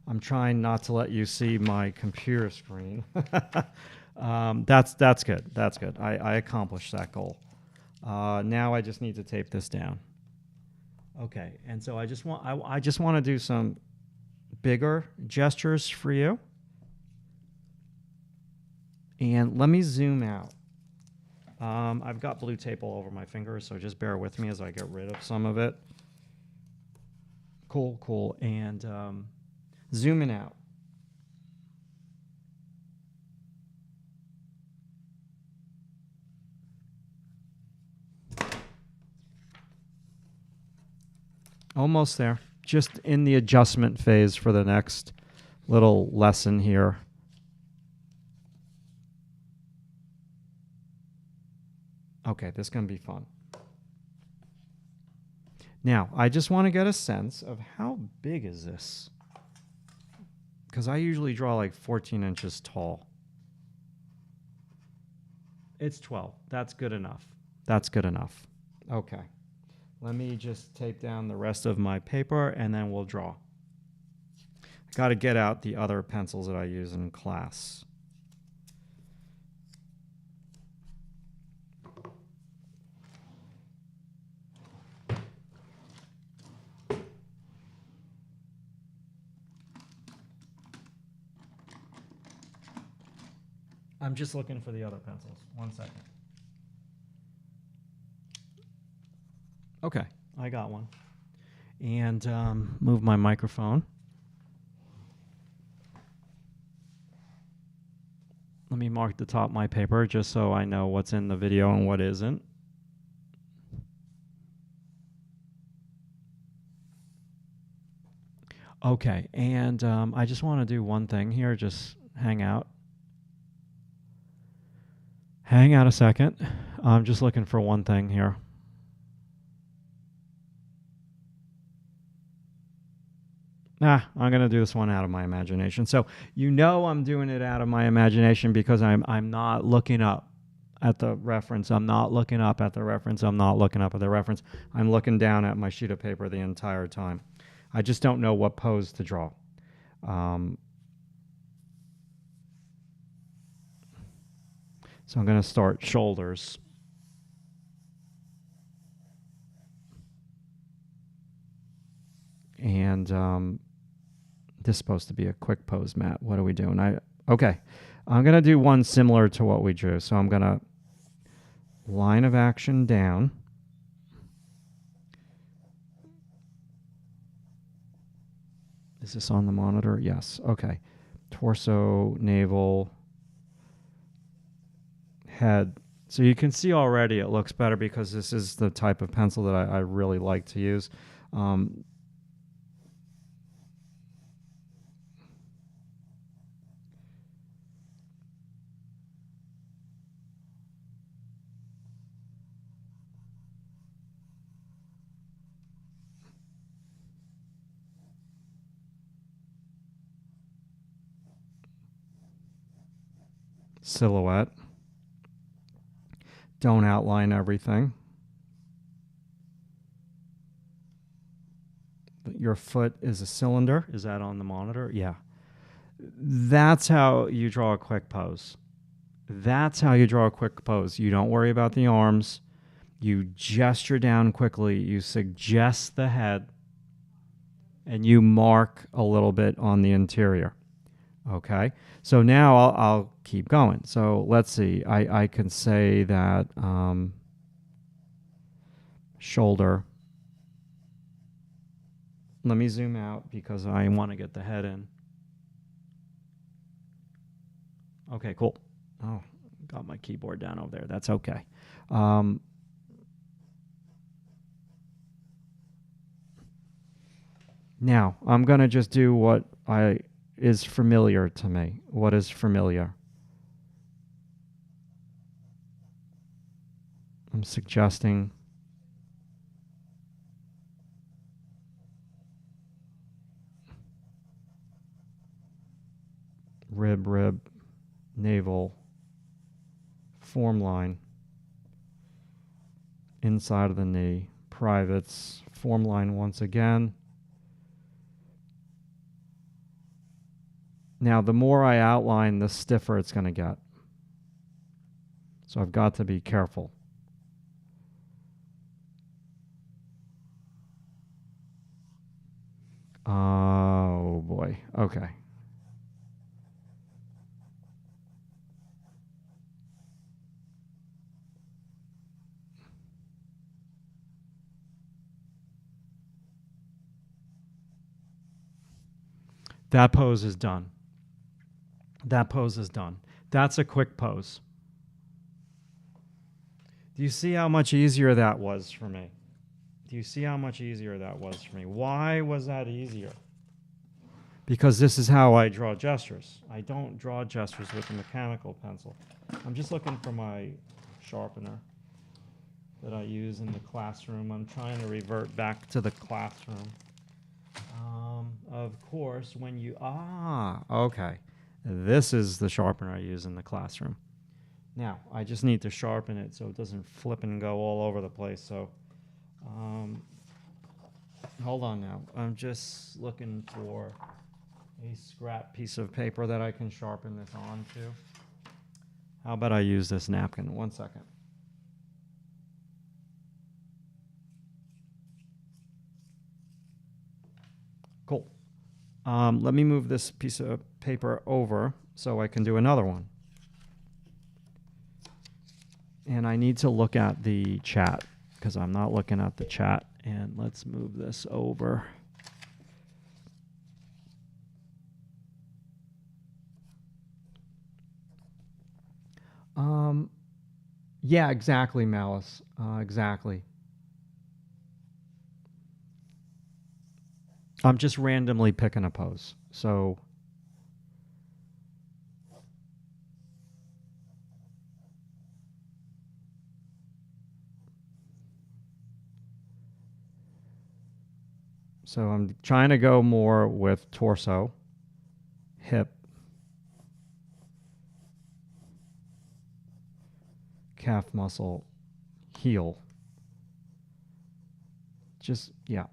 I'm trying not to let you see my computer screen. That's good. That's good. I accomplished that goal. Now I just need to tape this down. Okay, and so I just want to do some bigger gestures for you. And let me zoom out. I've got blue tape all over my fingers, so just bear with me as I get rid of some of it. Cool, cool. And zooming out. Almost there. Just in the adjustment phase for the next little lesson here. Okay, this is going to be fun. Now, I just want to get a sense of how big is this? Because I usually draw like 14 inches tall. It's 12. That's good enough. That's good enough. Okay. Let me just tape down the rest of my paper and then we'll draw. I got to get out the other pencils that I use in class. I'm just looking for the other pencils. 1 second. Okay, I got one. And move my microphone. Let me mark the top of my paper just so I know what's in the video and what isn't. Okay, and I just want to do one thing here. Just hang out. Hang out a second. I'm just looking for one thing here. I'm going to do this one out of my imagination. So you know I'm doing it out of my imagination because I'm not looking up at the reference. I'm not looking up at the reference. I'm not looking up at the reference. I'm looking down at my sheet of paper the entire time. I just don't know what pose to draw. So I'm going to start shoulders. And this is supposed to be a quick pose, Matt. What are we doing? Okay. I'm going to do one similar to what we drew. So I'm going to line of action down. Is this on the monitor? Yes. Okay. Torso, navel, head. So you can see already it looks better because this is the type of pencil that I really like to use. Silhouette. Don't outline everything. Your foot is a cylinder. Is that on the monitor? Yeah. That's how you draw a quick pose. That's how you draw a quick pose. You don't worry about the arms. You gesture down quickly. You suggest the head. And you mark a little bit on the interior. Okay, so now I'll keep going. So let's see. I can say that shoulder. Let me zoom out because I want to get the head in. Okay, cool. Oh, got my keyboard down over there. That's okay. Now, I'm going to just do what is familiar to me. What is familiar? I'm suggesting rib, navel, form line, inside of the knee, privates, form line once again. Now, the more I outline, the stiffer it's going to get. So I've got to be careful. Oh, boy. Okay. That pose is done. That pose is done. That's a quick pose. Do you see how much easier that was for me? Do you see how much easier that was for me? Why was that easier? Because this is how I draw gestures. I don't draw gestures with a mechanical pencil. I'm just looking for my sharpener that I use in the classroom. I'm trying to revert back to the classroom. Of course, when you... okay. This is the sharpener I use in the classroom. Now, I just need to sharpen it so it doesn't flip and go all over the place. So, hold on now. I'm just looking for a scrap piece of paper that I can sharpen this onto. How about I use this napkin? 1 second. Cool. Let me move this piece of paper over so I can do another one. And I need to look at the chat because I'm not looking at the chat. And let's move this over. Yeah, exactly, Malice. Exactly. I'm just randomly picking a pose. So I'm trying to go more with torso, hip, calf muscle, heel. Just, yeah.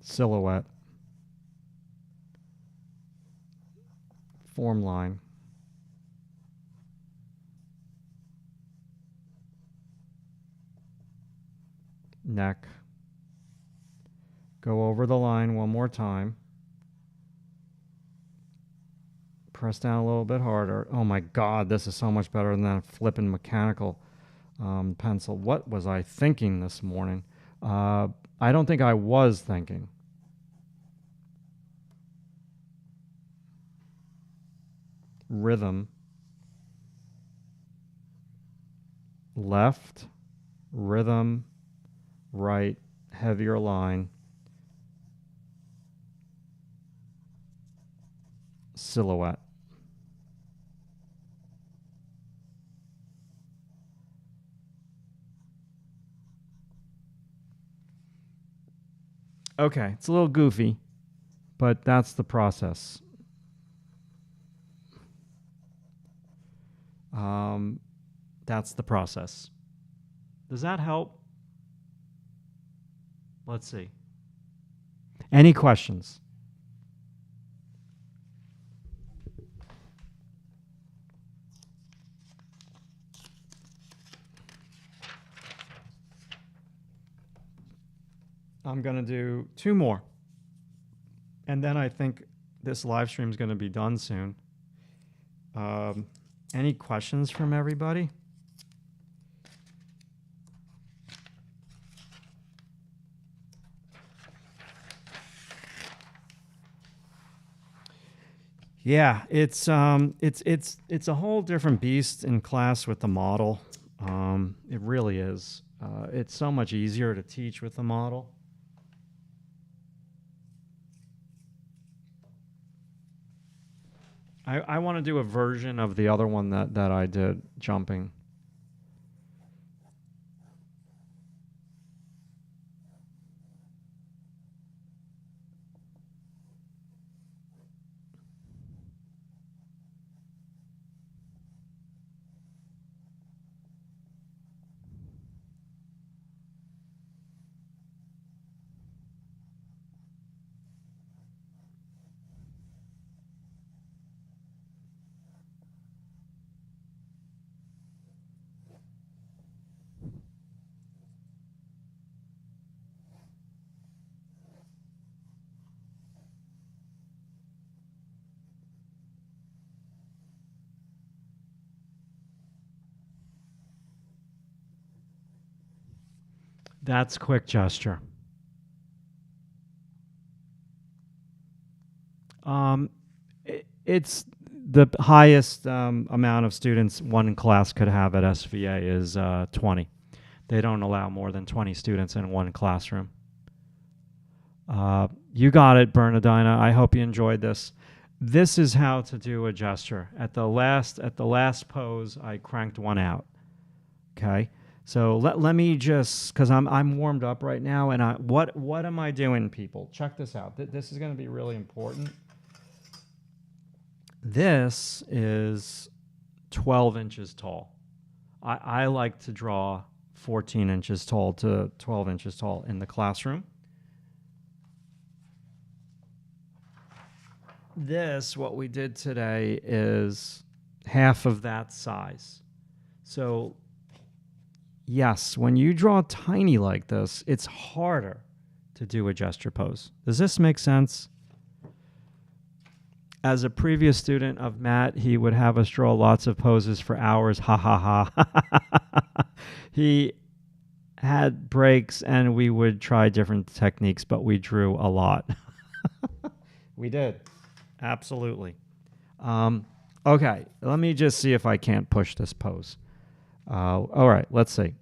silhouette, form line, neck, go over the line one more time, press down a little bit harder. Oh my God, this is so much better than that flipping mechanical pencil. What was I thinking this morning? I don't think I was thinking. Rhythm, left, rhythm, right, heavier line, silhouette. Okay, it's a little goofy, but that's the process. That's the process. Does that help? Let's see. Any questions? I'm going to do 2 more. And then I think this live stream is going to be done soon. Any questions from everybody? Yeah, it's a whole different beast in class with the model. It really is. It's so much easier to teach with the model. I want to do a version of the other one that I did, jumping. That's quick gesture. It's the highest amount of students one class could have at SVA is 20. They don't allow more than 20 students in one classroom. You got it, Bernadina. I hope you enjoyed this. This is how to do a gesture. At the last pose, I cranked one out. Okay. So let me just, because I'm warmed up right now, and what am I doing, people? Check this out. This is going to be really important. This is 12 inches tall. I like to draw 14 inches tall to 12 inches tall in the classroom. This, what we did today, is half of that size. So yes, when you draw tiny like this, it's harder to do a gesture pose. Does this make sense? As a previous student of Matt, he would have us draw lots of poses for hours. Ha ha ha. He had breaks and we would try different techniques, but we drew a lot. We did. Absolutely. Okay, let me just see if I can't push this pose. All right, let's see.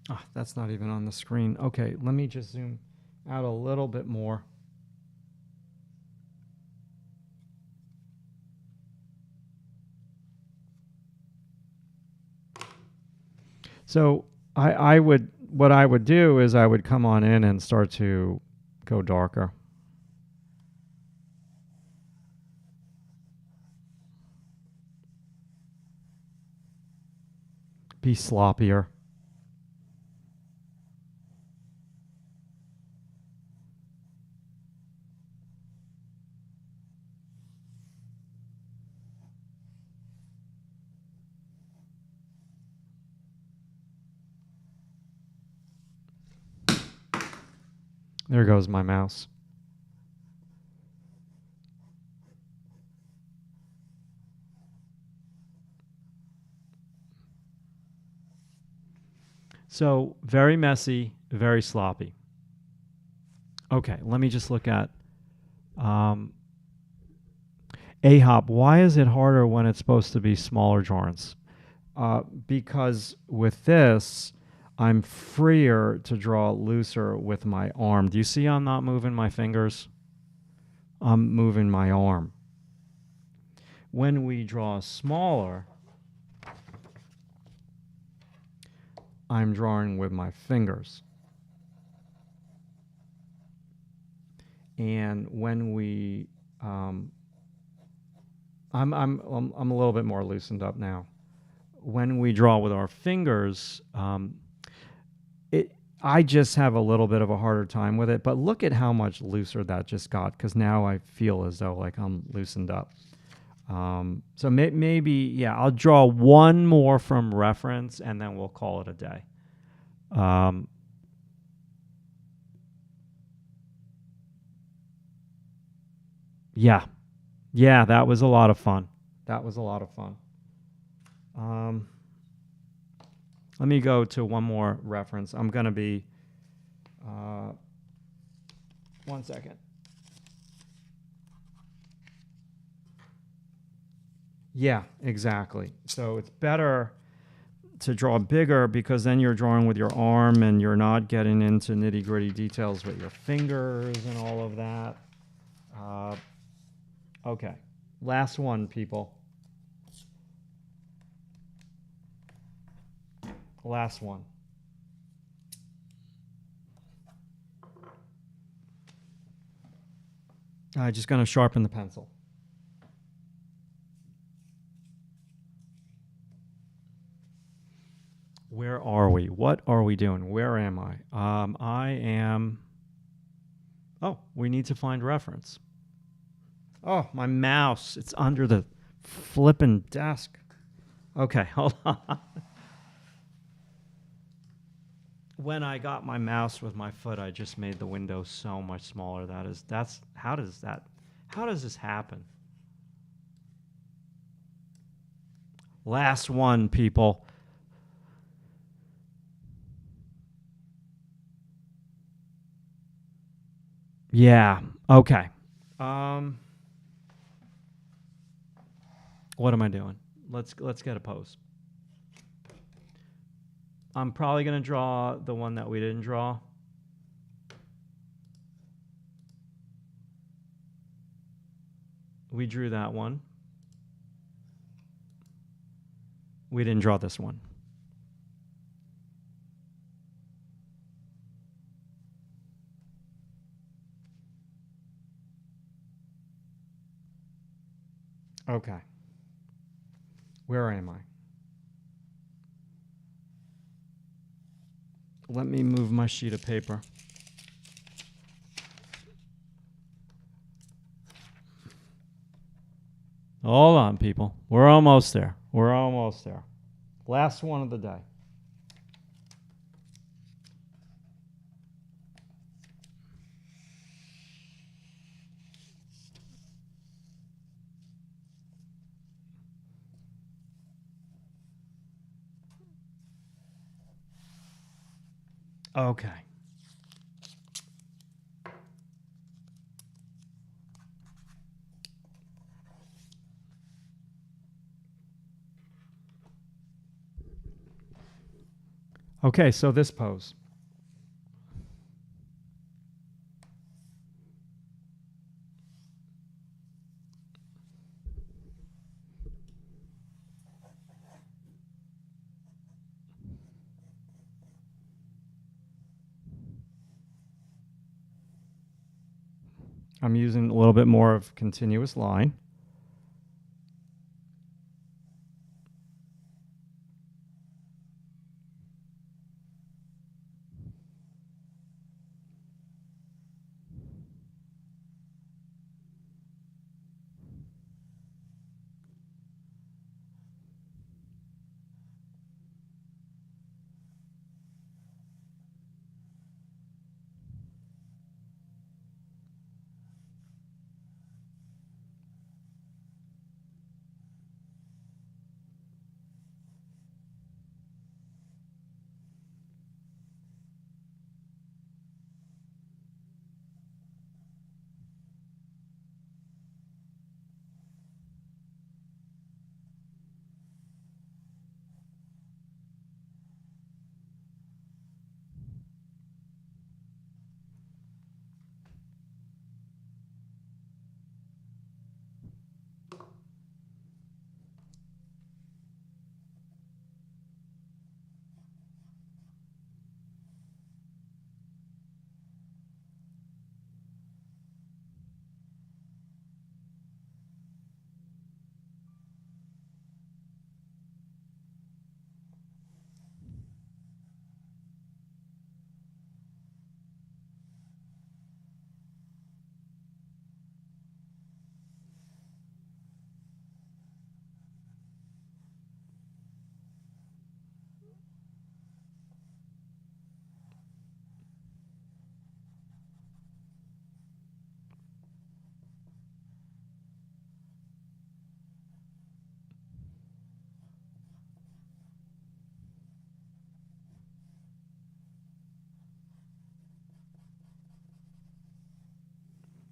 Ah, that's not even on the screen. Okay, let me just zoom out a little bit more. So what I would do is I would come on in and start to go darker. Be sloppier. There goes my mouse. So very messy, very sloppy. Okay, let me just look at AHOP. Why is it harder when it's supposed to be smaller drawings? Because with this, I'm freer to draw looser with my arm. Do you see I'm not moving my fingers? I'm moving my arm. When we draw smaller, I'm drawing with my fingers. And when we, I'm a little bit more loosened up now. When we draw with our fingers, I just have a little bit of a harder time with it. But look at how much looser that just got, because now I feel as though like I'm loosened up. So maybe, yeah, I'll draw one more from reference, and then we'll call it a day. Yeah. Yeah, that was a lot of fun. That was a lot of fun. Let me go to one more reference. I'm going to be, 1 second. Yeah, exactly. So it's better to draw bigger, because then you're drawing with your arm and you're not getting into nitty-gritty details with your fingers and all of that. Okay, last one, people. Last one. I'm just going to sharpen the pencil. Where are we? What are we doing? Where am I? I am... Oh, we need to find reference. Oh, my mouse. It's under the flippin' desk. Okay, hold on. When I got my mouse with my foot, I just made the window so much smaller. How does this happen? Last one, people. Yeah, okay. What am I doing? Let's get a pose. I'm probably going to draw the one that we didn't draw. We drew that one. We didn't draw this one. Okay. Where am I? Let me move my sheet of paper. Hold on, people. We're almost there. We're almost there. Last one of the day. Okay. Okay, so this pose. I'm using a little bit more of continuous line.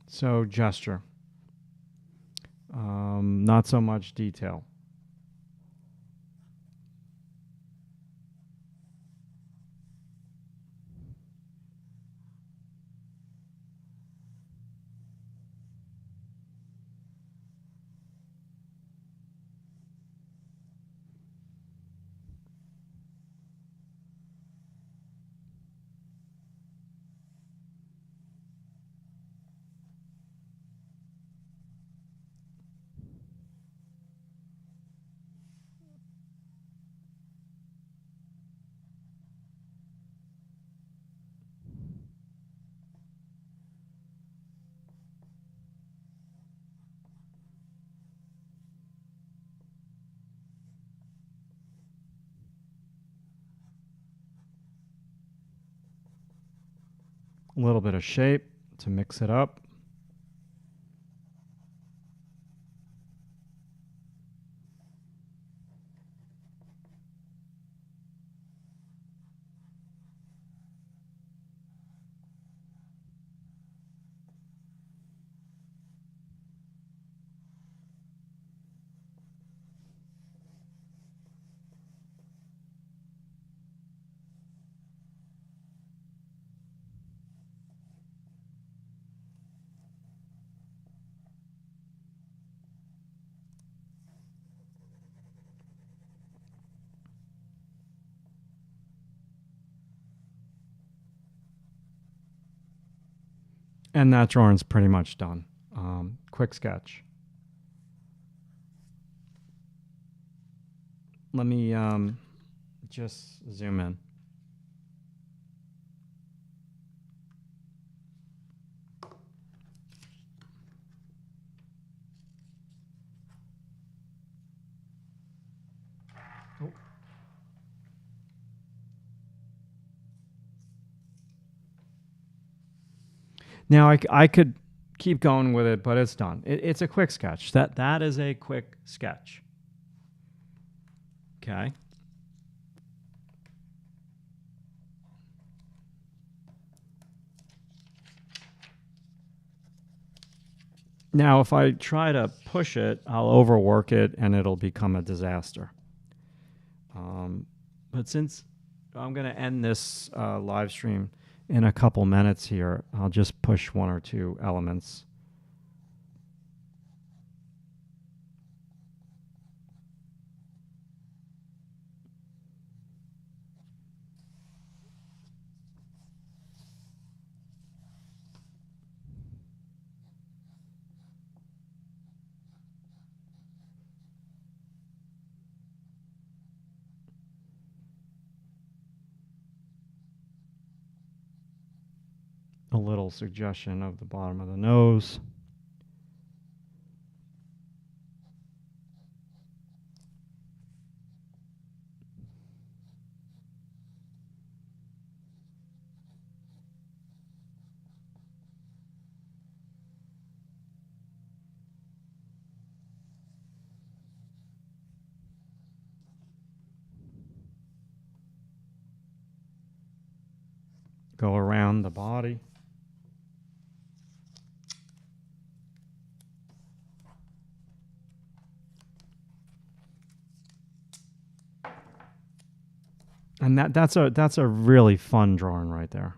So gesture, not so much detail. A little bit of shape to mix it up. And that drawing's pretty much done. Quick sketch. Let me just zoom in. Now I could keep going with it, but it's done. It's a quick sketch. That is a quick sketch. Okay. Now, if I try to push it, I'll overwork it and it'll become a disaster. But since I'm going to end this live stream in a couple minutes here. I'll just push one or two elements. A little suggestion of the bottom of the nose. Go around the body. And that's a really fun drawing right there.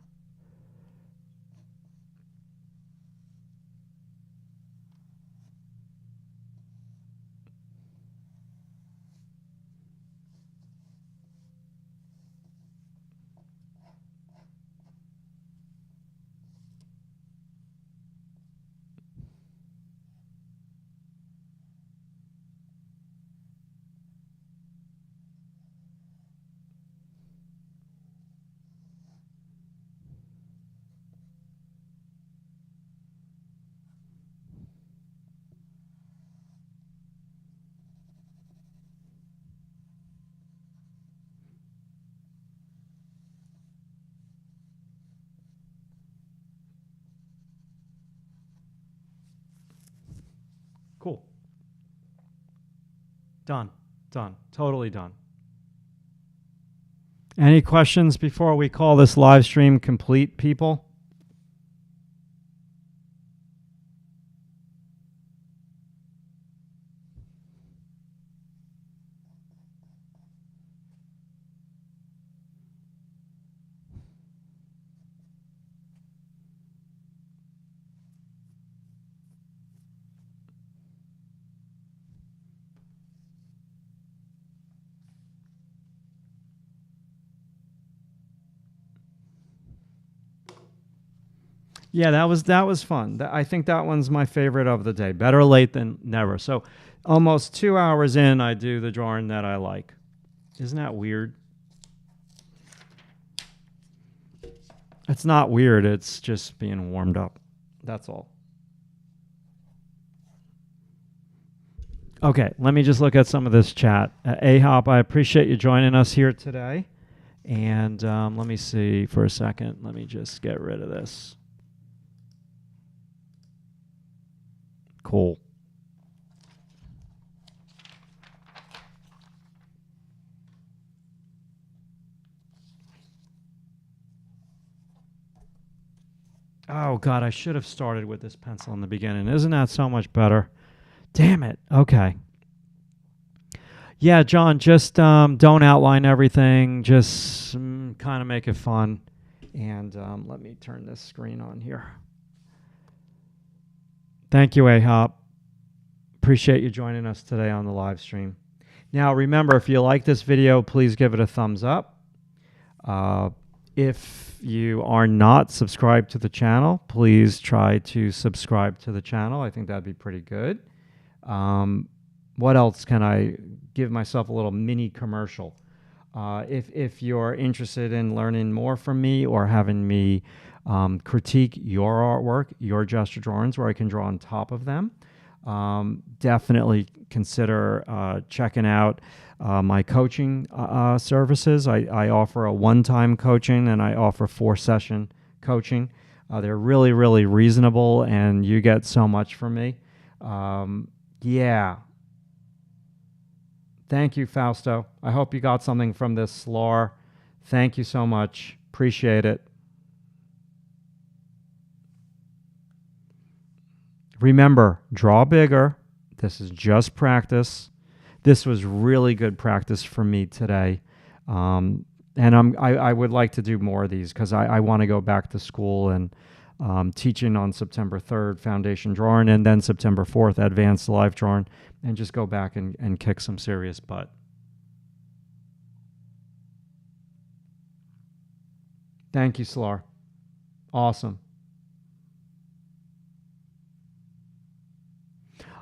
Cool. Done. Done. Totally done. Any questions before we call this live stream complete, people? Yeah, that was fun. I think that one's my favorite of the day. Better late than never. So almost 2 hours in, I do the drawing that I like. Isn't that weird? It's not weird. It's just being warmed up. That's all. Okay, let me just look at some of this chat. Ahop, I appreciate you joining us here today. And let me see for a second. Let me just get rid of this. Cool. Oh, God, I should have started with this pencil in the beginning. Isn't that so much better? Damn it. Okay. Yeah, John, just don't outline everything. Just kind of make it fun. And let me turn this screen on here. Thank you, Ahop. Appreciate you joining us today on the live stream. Now, remember, if you like this video, please give it a thumbs up. If you are not subscribed to the channel, please try to subscribe to the channel. I think that'd be pretty good. What else can I give myself a little mini commercial? If you're interested in learning more from me or having me critique your artwork, your gesture drawings, where I can draw on top of them, definitely consider checking out my coaching services. I offer a one-time coaching and I offer 4-session coaching. They're really, really reasonable and you get so much from me. Yeah. Thank you, Fausto. I hope you got something from this slur. Thank you so much. Appreciate it. Remember, draw bigger. This is just practice. This was really good practice for me today. And I would like to do more of these because I want to go back to school and teaching on September 3rd, foundation drawing, and then September 4th, advanced live drawing, and just go back and kick some serious butt. Thank you, Slar. Awesome.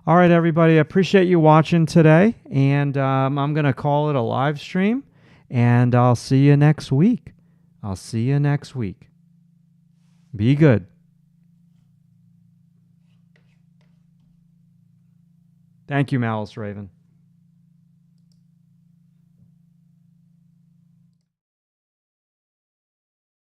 All right, everybody. I appreciate you watching today, and I'm going to call it a live stream, and I'll see you next week. I'll see you next week. Be good. Thank you, Malice Raven.